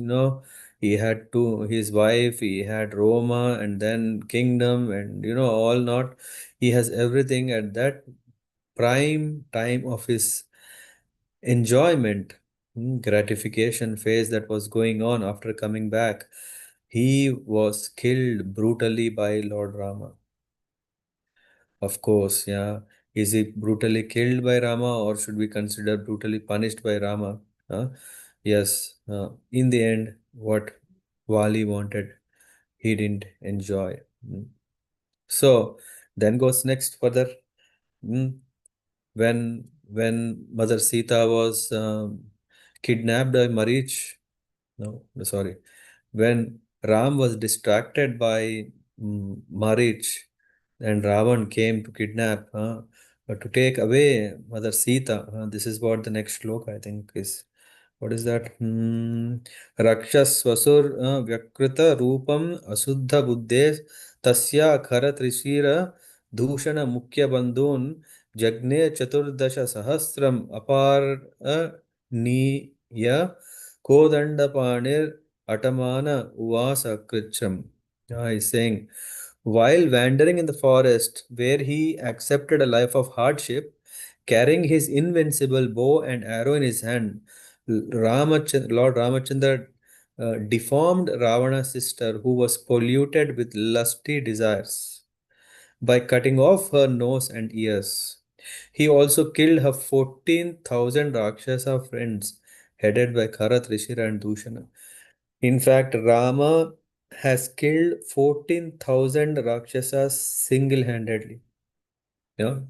he had his wife, he had Roma, and then kingdom, and all not. He has everything at that prime time of his enjoyment. gratification phase that was going on after coming back. He was killed brutally by Lord Rama. Of course, yeah. Is he brutally killed by Rama or should we consider brutally punished by Rama? Huh? Yes. In the end, what Wali wanted, he didn't enjoy. Mm. So then goes next further. Mm. When Mother Sita was kidnapped by Marich, no, sorry. When Ram was distracted by Marich and Ravan came to kidnap, to take away Mother Sita, this is what the next shloka I think is. What is that? Rakshas Vasur Vyakrita Rupam Asuddha Buddhe Tasya Khara Trishira Dushana Mukhya Bandhun Jagne Chaturdasha Sahasram Apar Niya Kodandapanir Atamana Uvasa Kricham. He's saying, while wandering in the forest where he accepted a life of hardship, carrying his invincible bow and arrow in his hand, Lord Ramachandra deformed Ravana's sister, who was polluted with lusty desires, by cutting off her nose and ears. He also killed her 14,000 Rakshasa friends, headed by Kara, Trishira, and Dushana. In fact, Rama has killed 14,000 Rakshasas single handedly. Yeah.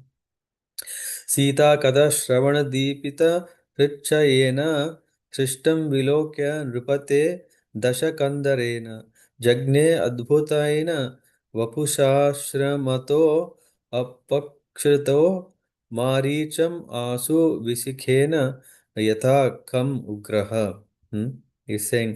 Sita कदा श्रवणदीपितहृच्छयेन सृष्टं विलोक्य नृपते दशकन्दरेण जज्ञे अद्भुतेन वपुषाश्रमतो अपक्षृतो मारीचम् आसु विशिखेन यथा कम् उग्रः. He's saying,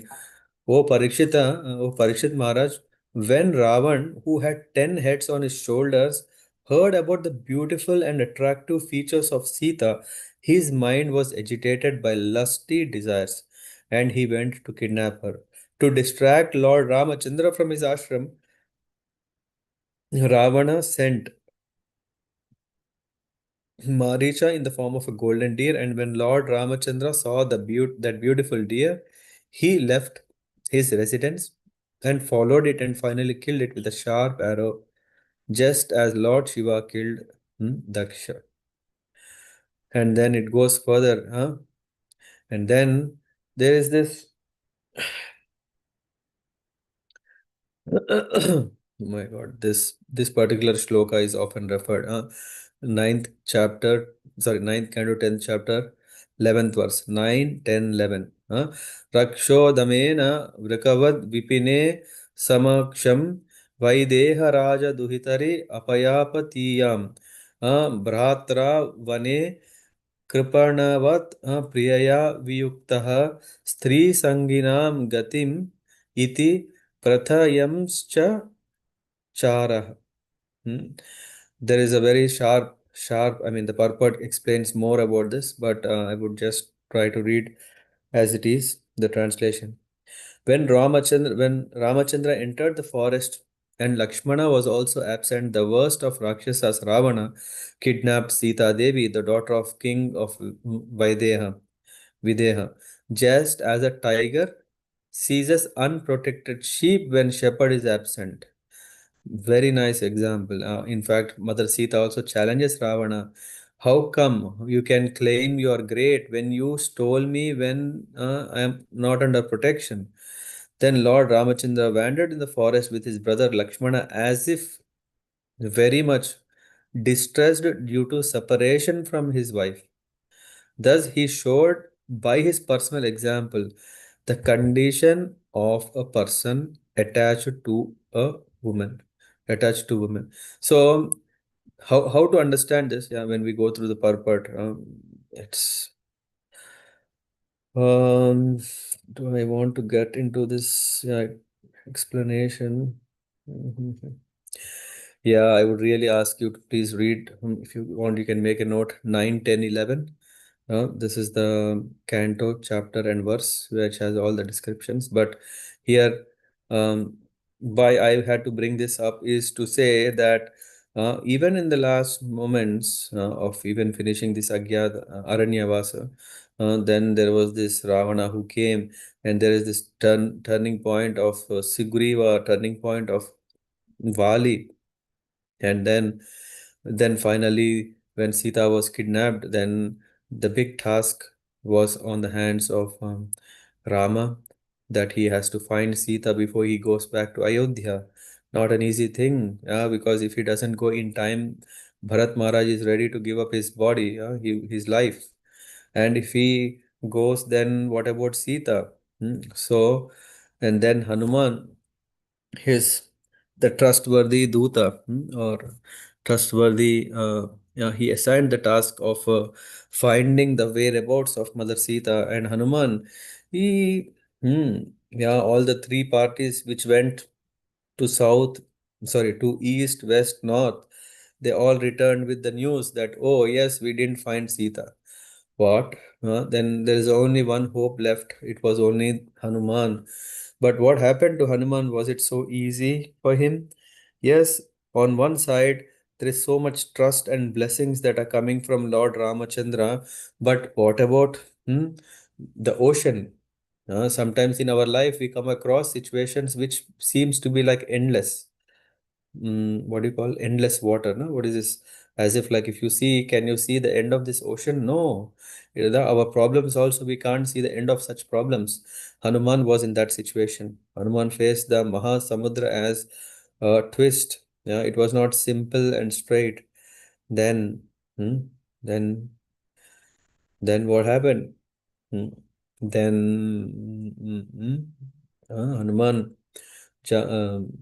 O Parikshit Maharaj, when Ravan, who had 10 heads on his shoulders, heard about the beautiful and attractive features of Sita, his mind was agitated by lusty desires, and he went to kidnap her. To distract Lord Ramachandra from his ashram, Ravana sent Maricha in the form of a golden deer, and when Lord Ramachandra saw that beautiful deer, he left his residence and followed it and finally killed it with a sharp arrow, just as Lord Shiva killed Daksha. And then it goes further, huh? And then there is this. Oh my God, this particular shloka is often referred. Ninth chapter, sorry, ninth canto, 10th chapter, 11th verse, 9, 10, 11. Rakshodamena vrikavad vipine samaksham vaideha raja duhitari apayapatiyam bhratra vane कृपणवत् प्रियया वियुक्तः स्त्रीसङ्गिनां गतिम् इति प्रथयंश्च charah. Hmm. There is a very sharp, I mean, the purport explains more about this, but I would just try to read as it is, the translation. When Ramachandra entered the forest and Lakshmana was also absent, the worst of Rakshasas, Ravana, kidnapped Sita Devi, the daughter of king of Videha. Just as a tiger seizes unprotected sheep when shepherd is absent. Very nice example. In fact, Mother Sita also challenges Ravana. How come you can claim you are great when you stole me when I am not under protection? Then Lord Ramachandra wandered in the forest with his brother Lakshmana as if very much distressed due to separation from his wife. Thus, he showed by his personal example the condition of a person attached to a woman. Attached to women. So, how to understand this? Yeah, when we go through the purport, it's um, do I want to get into this explanation? Mhm. Yeah, I would really ask you to please read. If you want, you can make a note 9, 10, 11. This is the canto, chapter, and verse, which has all the descriptions. But here, why I had to bring this up is to say that even in the last moments of even finishing this Aranyavasa, Then there was this Ravana who came, and there is this turning point of Sugriva, turning point of Vali, and then finally when Sita was kidnapped, then the big task was on the hands of Rama, that he has to find Sita before he goes back to Ayodhya. Not an easy thing, because if he doesn't go in time, Bharat Maharaj is ready to give up his body, his life. And if he goes, then what about Sita? So, and then Hanuman, his the trustworthy Duta, or trustworthy, he assigned the task of finding the whereabouts of Mother Sita. And Hanuman, he, all the three parties which went to south, sorry, to east, west, north, they all returned with the news that, oh, yes, we didn't find Sita. What? Then there is only one hope left. It was only Hanuman. But what happened to Hanuman? Was it so easy for him? Yes, on one side, there is so much trust and blessings that are coming from Lord Ramachandra. But what about the ocean? Sometimes in our life, we come across situations which seems to be like endless. What do you call endless water? No, what is this? As if like if you see, can you see the end of this ocean? No. Our problems also, we can't see the end of such problems. Hanuman was in that situation. Hanuman faced the Mahasamudra as a twist. Yeah, it was not simple and straight. Then, hmm, then, then what happened? Hmm, Then, Hanuman, Ja- um,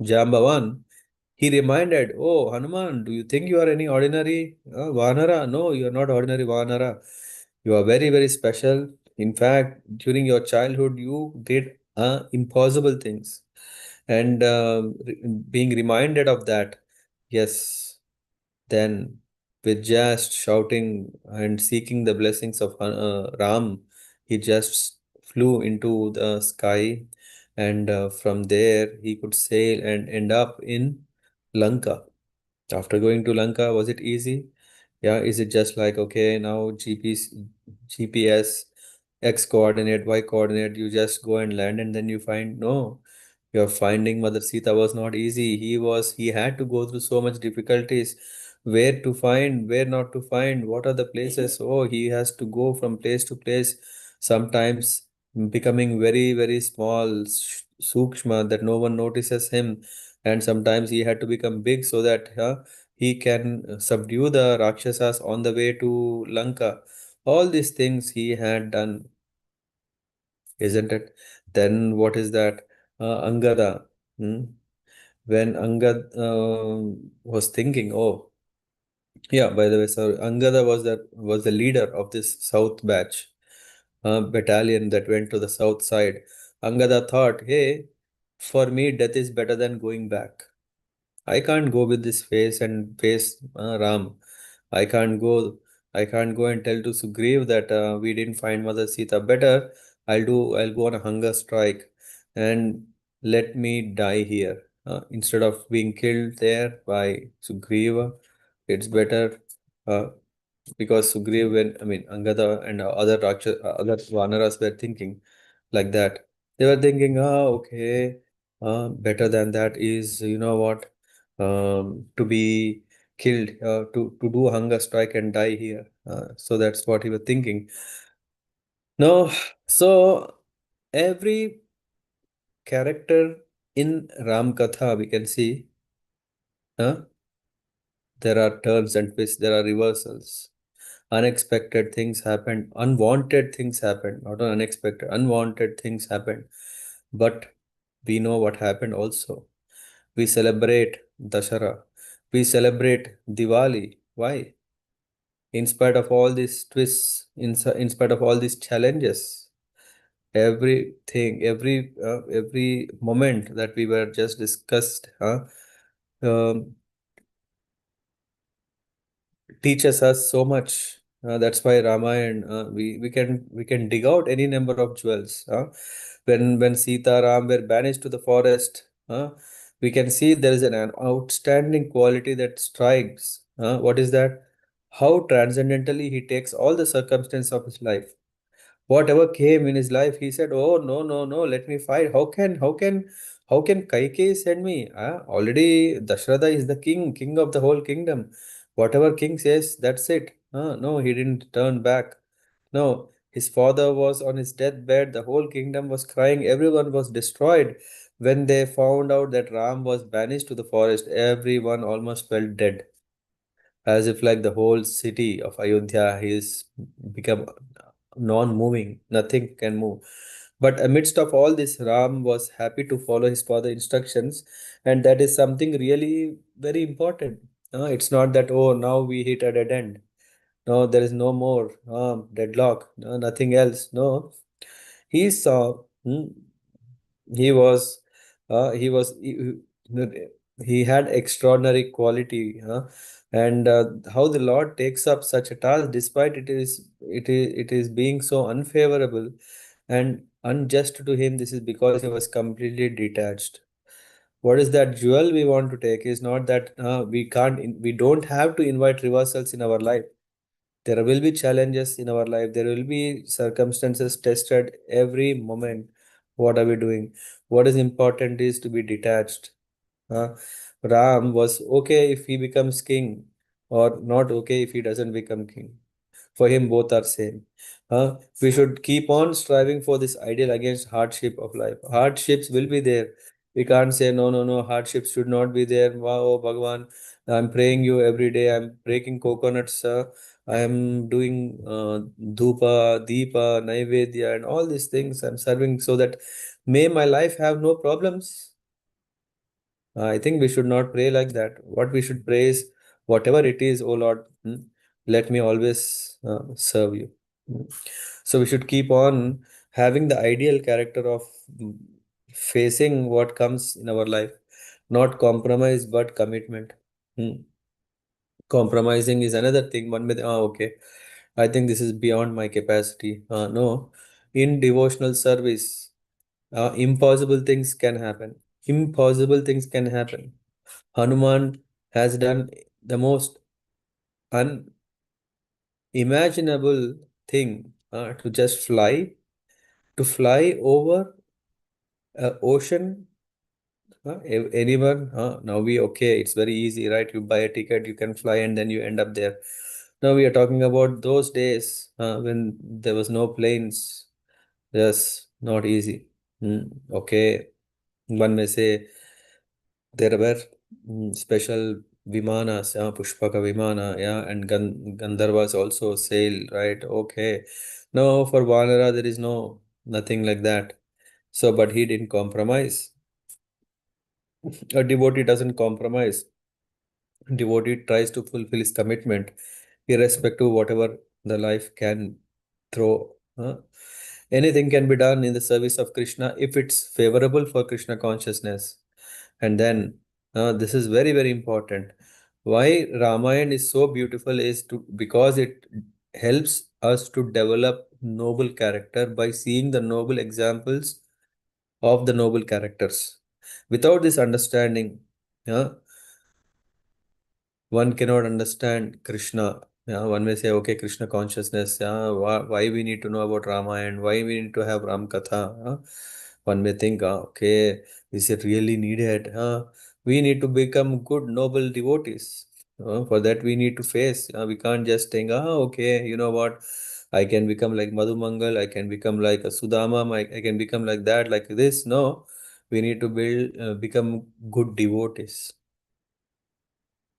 Jambavan, he reminded, oh, Hanuman, do you think you are any ordinary Vanara? No, you are not ordinary Vanara. You are very, very special. In fact, during your childhood, you did impossible things. And being reminded of that, yes, then with just shouting and seeking the blessings of Ram, he just flew into the sky, and from there he could sail and end up in Lanka. After going to Lanka, was it easy? Yeah, is it just like, okay, now GPS, X coordinate, Y coordinate, you just go and land and then you find? No, your finding Mother Sita was not easy. He had to go through so much difficulties. Where to find, where not to find, what are the places? Oh, he has to go from place to place, sometimes becoming very, very small, sukshma, that no one notices him. And sometimes he had to become big so that he can subdue the Rakshasas on the way to Lanka. All these things he had done, isn't it? Then what is that? Angada. Hmm? When Angad was thinking, oh, yeah, by the way, sorry, Angada was the leader of this South batch, battalion that went to the south side. Angada thought, hey, for me, death is better than going back. I can't go with this face and face Ram. I can't go. I can't go and tell to Sugriv that we didn't find Mother Sita. Better, I'll go on a hunger strike and let me die here instead of being killed there by Sugriva. It's better because Sugriv, when I mean Angada and other Vanaras were thinking like that. They were thinking, okay, better than that is, you know what, to be killed, to do a hunger strike and die here. So that's what he was thinking. No, so every character in Ram Katha, we can see, uh, there are turns and twists, there are reversals. Unexpected things happened, unwanted things happened, not unexpected, unwanted things happened. But we know what happened also. We celebrate Dashara. We celebrate Diwali. Why? In spite of all these twists, in spite of all these challenges, every moment that we were just discussed, um, teaches us so much. That's why Ramayana, we can dig out any number of jewels. When Sita Ram were banished to the forest, we can see there is an outstanding quality that strikes. What is that? how transcendentally he takes all the circumstances of his life. Whatever came in his life, he said, "Oh no, no, no! Let me fight. How can Kaikeyi send me? Already Dashratha is the king, king of the whole kingdom. Whatever king says, that's it." No, he didn't turn back. No, his father was on his deathbed. The whole kingdom was crying. Everyone was destroyed. When they found out that Ram was banished to the forest, everyone almost felt dead, as if like the whole city of Ayodhya is become non-moving, nothing can move. But amidst of all this, Ram was happy to follow his father's instructions, and that is something really very important. It's not that, oh, now we hit a dead end. No, there is no more deadlock. No, nothing else. No, he saw. He was he, he had extraordinary quality, and how the Lord takes up such a task despite it is being so unfavorable and unjust to him. This is because he was completely detached. What is that jewel we want to take is not that we don't have to invite reversals in our life. There will be challenges in our life. There will be circumstances tested every moment. What are we doing? What is important is to be detached. Uh, Ram was okay if he becomes king, or not okay if he doesn't become king. For him, both are same. We should keep on striving for this ideal against hardship of life. Hardships will be there. We can't say no, no, no. Hardships should not be there. Wow, oh, Bhagwan, I'm praying you every day. I'm breaking coconuts. I am doing dhupa, deepa, naivedya, and all these things. I'm serving so that may my life have no problems. I think we should not pray like that. What we should pray is, whatever it is, oh Lord, let me always serve you. Mm. So we should keep on having the ideal character of facing what comes in our life, not compromise but commitment. Mm. Compromising is another thing. One may, okay, I think this is beyond my capacity. No, in devotional service, impossible things can happen. Impossible things can happen. Hanuman has done the most unimaginable thing, to fly over ocean. Anyone? Now okay, it's very easy, right? You buy a ticket, you can fly, and then you end up there. Now we are talking about those days when there was no planes. Yes, not easy. Okay, one may say there were special vimanas, yeah, Pushpaka Vimana, yeah, and Gandharvas also sail, right? Okay. No, for Vanara, there is nothing like that. So, but he didn't compromise. A devotee doesn't compromise. Devotee tries to fulfill his commitment, irrespective of whatever the life can throw. Anything can be done in the service of Krishna if it's favorable for Krishna consciousness. And then this is very, very important. Why Ramayana is so beautiful is because it helps us to develop noble character by seeing the noble examples of the noble characters. Without this understanding, yeah, one cannot understand Krishna. Yeah, one may say, okay, Krishna consciousness. Yeah, why we need to know about Rama and why we need to have Ram Katha. One may think, okay, is it really needed? We need to become good, noble devotees. For that, we need to face. We can't just think, okay, you know what? I can become like Madhumangal. I can become like a Sudama. I can become like that, like this. No, we need to become good devotees.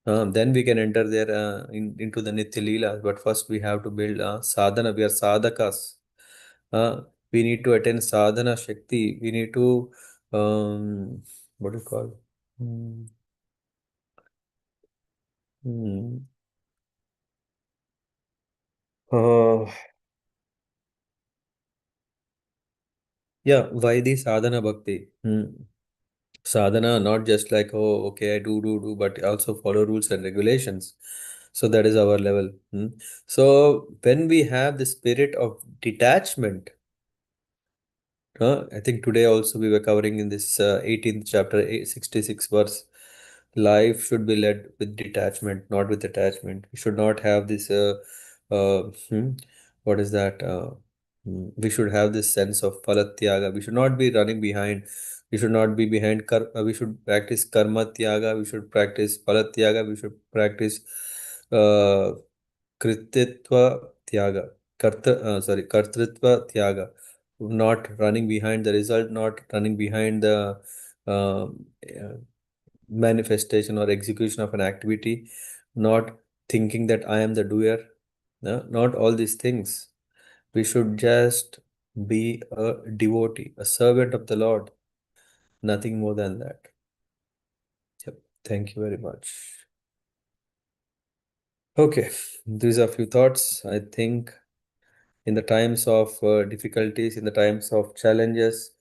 Then we can enter there into the Nitya Leela. But first we have to build sadhana. We are sadhakas. We need to attain sadhana shakti. We need to, what do you call? Hmm, hmm. Uh, yeah, why the sadhana bhakti? Sadhana, not just like, oh, okay, I do, but also follow rules and regulations. So that is our level. So when we have the spirit of detachment, I think today also we were covering in this 18th chapter, 66 verse. Life should be led with detachment, not with attachment. We should not have this, what is that? We should have this sense of palatyaga. We should not be running behind. We should not be behind. We should practice karma tyaga. We should practice palatyaga. We should practice uh, krititva tyaga. Kartritva tyaga. Not running behind the result, not running behind the um, manifestation or execution of an activity, not thinking that I am the doer, no? Not all these things. We should just be a devotee, a servant of the Lord, nothing more than that. Yep. Thank you very much. Okay, these are a few thoughts. I think in the times of difficulties, in the times of challenges,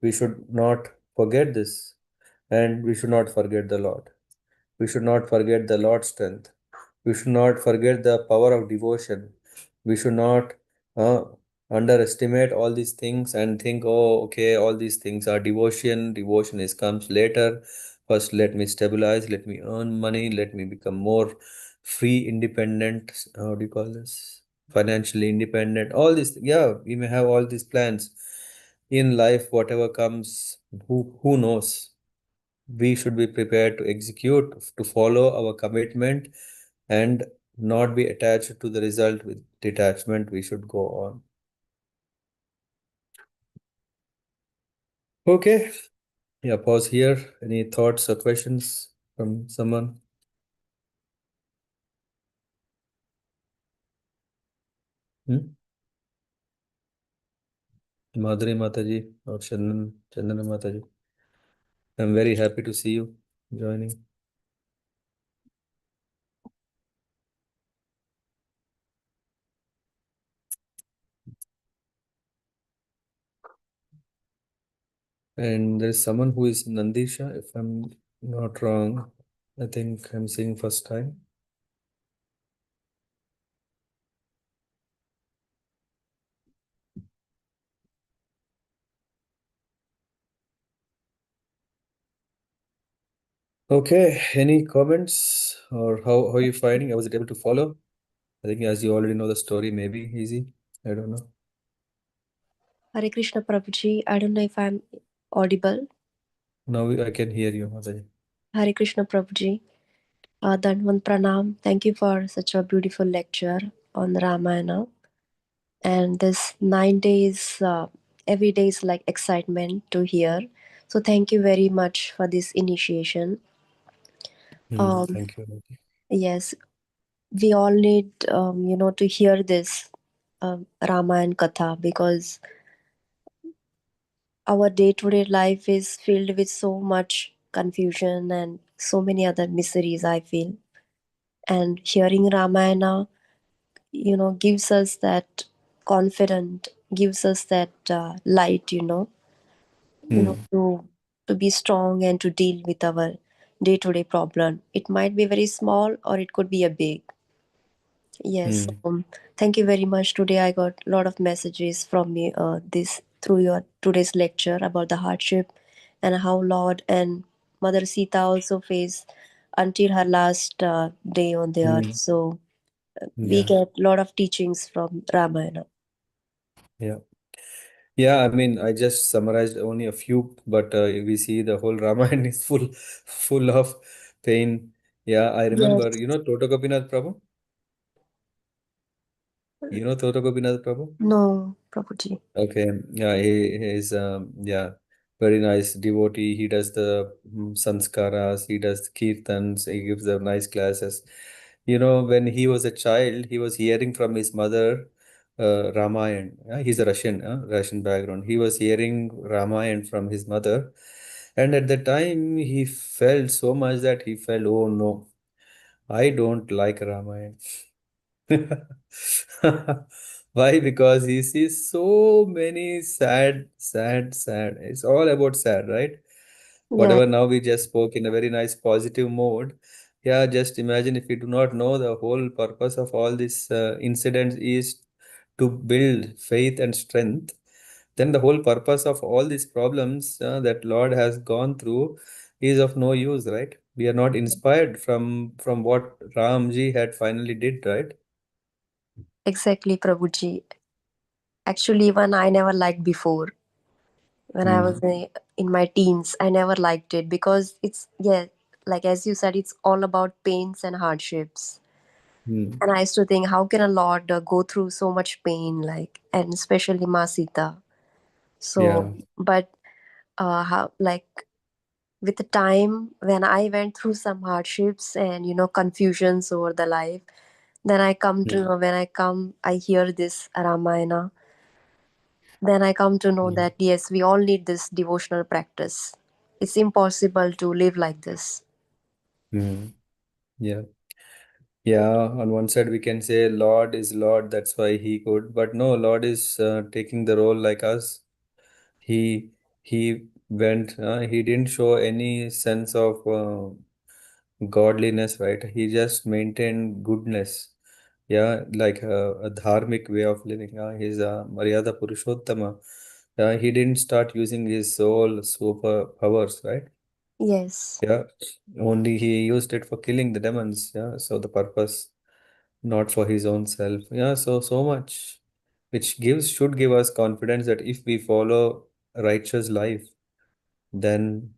we should not forget this, and we should not forget the Lord. We should not forget the Lord's strength. We should not forget the power of devotion. We should not uh, underestimate all these things and think, oh, okay, all these things are devotion. Devotion is comes later. First, let me stabilize. Let me earn money. Let me become more free, independent. How do you call this? Financially independent. All this. Yeah, we may have all these plans in life. Whatever comes, who knows? We should be prepared to execute, to follow our commitment, and not be attached to the result with detachment. We should go on. Okay. Yeah, pause here. Any thoughts or questions from someone? Hmm? Madhuri Mataji or Chandana Mataji. I'm very happy to see you joining. And there's someone who is Nandisha, if I'm not wrong. I think I'm seeing first time. Okay, any comments or how are you finding? I was able to follow. I think as you already know the story, maybe easy. I don't know. Hare Krishna Prabhuji. I don't know if I'm audible. Now I can hear you, Mataji. Hare Krishna Prabhuji. Danvan Pranam. Thank you for such a beautiful lecture on Ramayana. And this 9 days, every day is like excitement to hear. So thank you very much for this initiation. Um, Thank you, Mataji. yes, we all need, to hear this Ramayana Katha because our day-to-day life is filled with so much confusion and so many other miseries, I feel. And hearing Ramayana, gives us that confidence, gives us that light, Hmm. to be strong and to deal with our day-to-day problem. It might be very small or it could be a big. Yes. Hmm. Thank you very much. Today I got a lot of messages from me this through your today's lecture about the hardship and how Lord and Mother Sita also faced until her last day on the earth. Hmm. So we Yeah. get a lot of teachings from Ramayana. Yeah. Yeah. I mean, I just summarized only a few, but we see the whole Ramayana is full of pain. Yeah. I remember, Yes. Toto Gopinath Prabhu? Toto Gopinath Prabhu? No, Prabhuji. Okay, yeah, he is yeah, very nice devotee. He does the sanskaras, he does kirtans, he gives the nice classes. When he was a child, he was hearing from his mother Ramayana. Yeah, he's a Russian background. He was hearing Ramayana from his mother, and at the time he felt so much that he felt, oh no, I don't like Ramayana. Why? Because he sees so many sad, sad, sad. It's all about sad, right? Yeah. Whatever now we just spoke in a very nice positive mode. Yeah, just imagine if you do not know the whole purpose of all these incidents is to build faith and strength, then the whole purpose of all these problems that Lord has gone through is of no use, right? We are not inspired from what Ramji had finally did, right? Exactly, Prabhuji. Actually, even I never liked before. When I was Hmm. in my teens, I never liked it because it's, yeah, like as you said, it's all about pains and hardships. Hmm. And I used to think, how can a Lord go through so much pain, like, and especially Ma Sita. So, Yeah. but how, like, with the time when I went through some hardships and confusions over the life, then I come to Hmm. know, when I hear this Ramayana, then I come to know Hmm. that yes, we all need this devotional practice. It's impossible to live like this. Hmm. Yeah. Yeah, on one side we can say Lord is Lord, that's why he could. But no, Lord is taking the role like us. He he went. He didn't show any sense of godliness, right? He just maintained goodness. Yeah, like a dharmic way of living. He's a Maryada Purushottama. He didn't start using his soul super powers, right? Yes. Yeah, only he used it for killing the demons. Yeah, so the purpose, not for his own self. Yeah, so much, which gives should give us confidence that if we follow a righteous life, then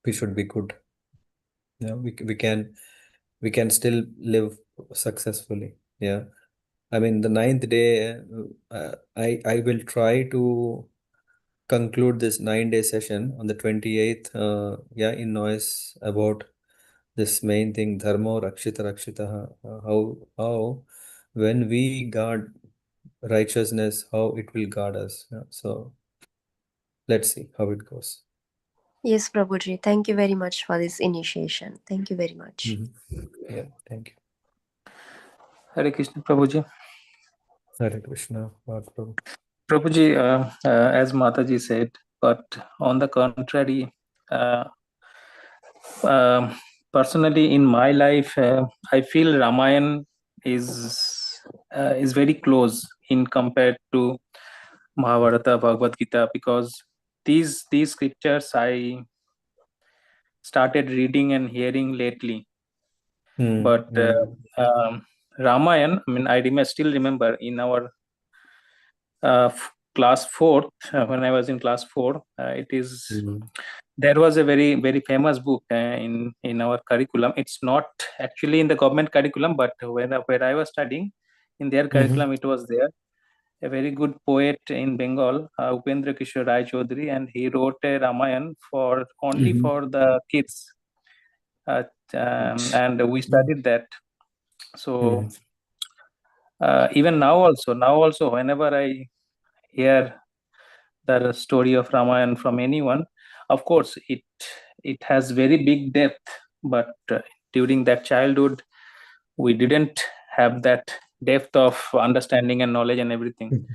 we should be good. Yeah, we can still live successfully. Yeah, I mean the ninth day, I will try to conclude this 9 day session on the 28th. Yeah, in noise about this main thing, dharma rakshita rakshitaha. How when we guard righteousness, how it will guard us. Yeah, so let's see how it goes. Yes, Prabhuji. Thank you very much for this initiation. Thank you very much. Mhm. Yeah, thank you. Hare Krishna, Prabhuji. Hare Krishna. Mahaprabhu. Prabhuji, as Mataji said, but on the contrary, uh, um personally in my life, I feel Ramayana is very close in compared to Mahabharata, Bhagavad Gita, because these scriptures I started reading and hearing lately. Hmm. But Hmm. Ramayana, I mean, still remember in our class fourth, when I was in class four, it is Hmm. there was a very famous book in our curriculum. It's not actually in the government curriculum, but where I was studying, in their Mhm. curriculum it was there. A very good poet in Bengal, Upendra Kishore Rai Chaudhary, and he wrote a Ramayan for only Mhm. for the kids, uh, and we Mhm. studied that. So Mhm. even now also, whenever I hear the story of Ramayan from anyone, of course it has very big depth, but during that childhood we didn't have that depth of understanding and knowledge and everything.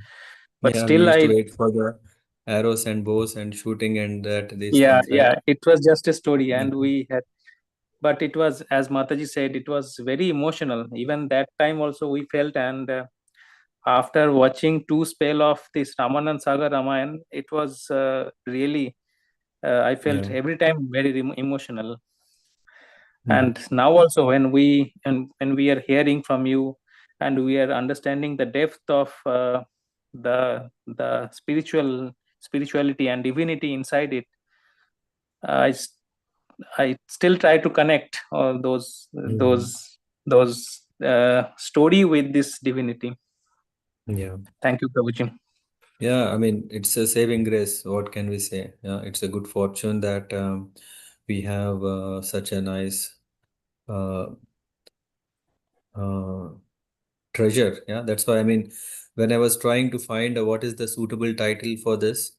But Yeah, we still used to I wait for the arrows and bows and shooting and that these yeah, things, right? yeah, it was just a story, and Mhm. we had, but it was, as Mataji said, it was very emotional. Even that time also we felt, and after watching two spell of this Ramanan Saga Ramayan, it was really I felt Yeah. every time very emotional. Mhm. And now also when we are hearing from you, and we are understanding the depth of the spirituality and divinity inside it, I s- I still try to connect all Mhm. those story with this divinity. Yeah. Thank you, Prabhuji. Yeah, I mean, it's a saving grace. What can we say? Yeah, it's a good fortune that we have such a nice uh, uh, treasure. Yeah, that's why I mean, when I was trying to find what is the suitable title for this,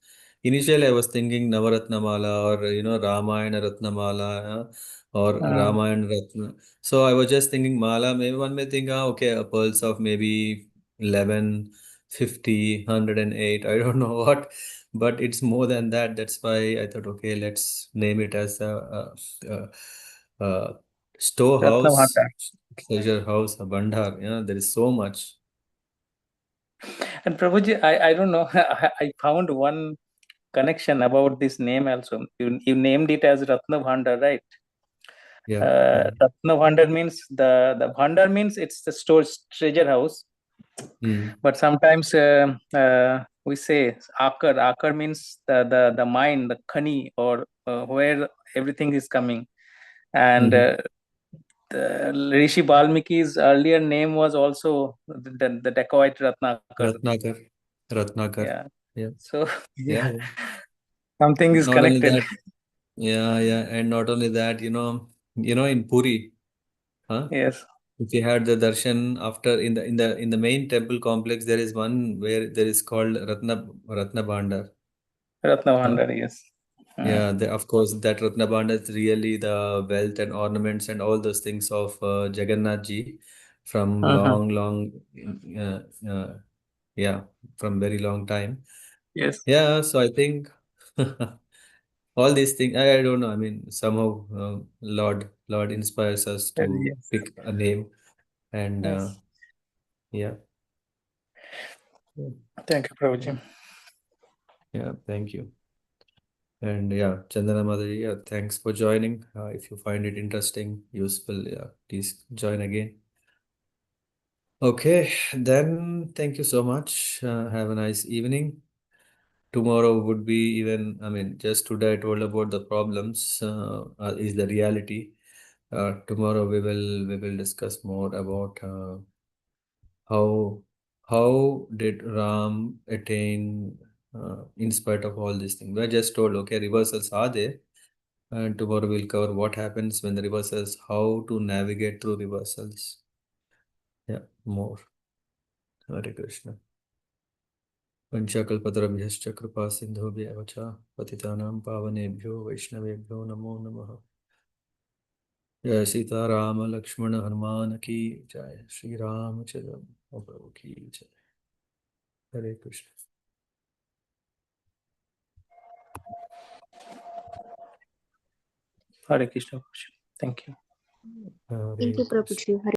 initially I was thinking Navaratna Mala or Ramayana Ratna Mala, or Mm. Ramayana Ratna. So I was just thinking Mala. Maybe one may think, okay, a pulse of maybe 11, 50, 108. I don't know what, but it's more than that. That's why I thought, okay, let's name it as a Ratna storehouse, Bhandara. treasure house, a Bandhar. Yeah, there is so much. And Prabhuji, I don't know. I found one connection about this name also. You named it as Ratna Bhandara, right? Yeah. Yeah. Ratna Bhandar means the Bhandar means it's the store treasure house. Mm. But sometimes we say Akar. Akar means the mine, the khani, or where everything is coming. And Mhm. Rishi Balmiki's earlier name was also the dacoit Ratnakar. Ratnakar. Ratnakar. Yeah. Yeah. So Yeah. yeah, Yeah. something is Not only connected. that, yeah, yeah, and not only that, in Puri, huh? Yes, If you had the darshan after in the main temple complex, there is one where there is called Ratna Bhandar. Ratna Huh? Bhandar. Yes. Yeah, of course, that Ratna Bhandar is really the wealth and ornaments and all those things of Jagannath Ji from Uh-huh. long, long, uh, yeah, from very long time. Yes. Yeah, so I think all these things, I don't know. I mean, somehow Lord inspires us to Yes. pick a name, and Yes. yeah, yeah, Thank you, Prabhuji. yeah. Thank you, and yeah, Chandana Madhuri, yeah, thanks for joining. If you find it interesting, useful, yeah, please join again. Okay, then thank you so much. Have a nice evening. Tomorrow would be even, I mean, just today I told about the problems, is the reality. Tomorrow we will discuss more about how how did Ram attain in spite of all these things. We just told, okay, reversals are there, and tomorrow we'll cover what happens when the reversals, how to navigate through reversals. Yeah, more. Hare Krishna. पंचाकल्पतरुभ्यश्च कृपा सिन्धुभ्येव च पतितानां पावनेभ्यो वैष्णवेभ्यो नमो नमः। जय सीताराम लक्ष्मण हनुमान की जय, श्री रामचंद्र प्रभु की जय। हरे Krishna. Hare Krishna. Prabhuji. Thank you. Hare Thank you, Krishna. Prabhuji.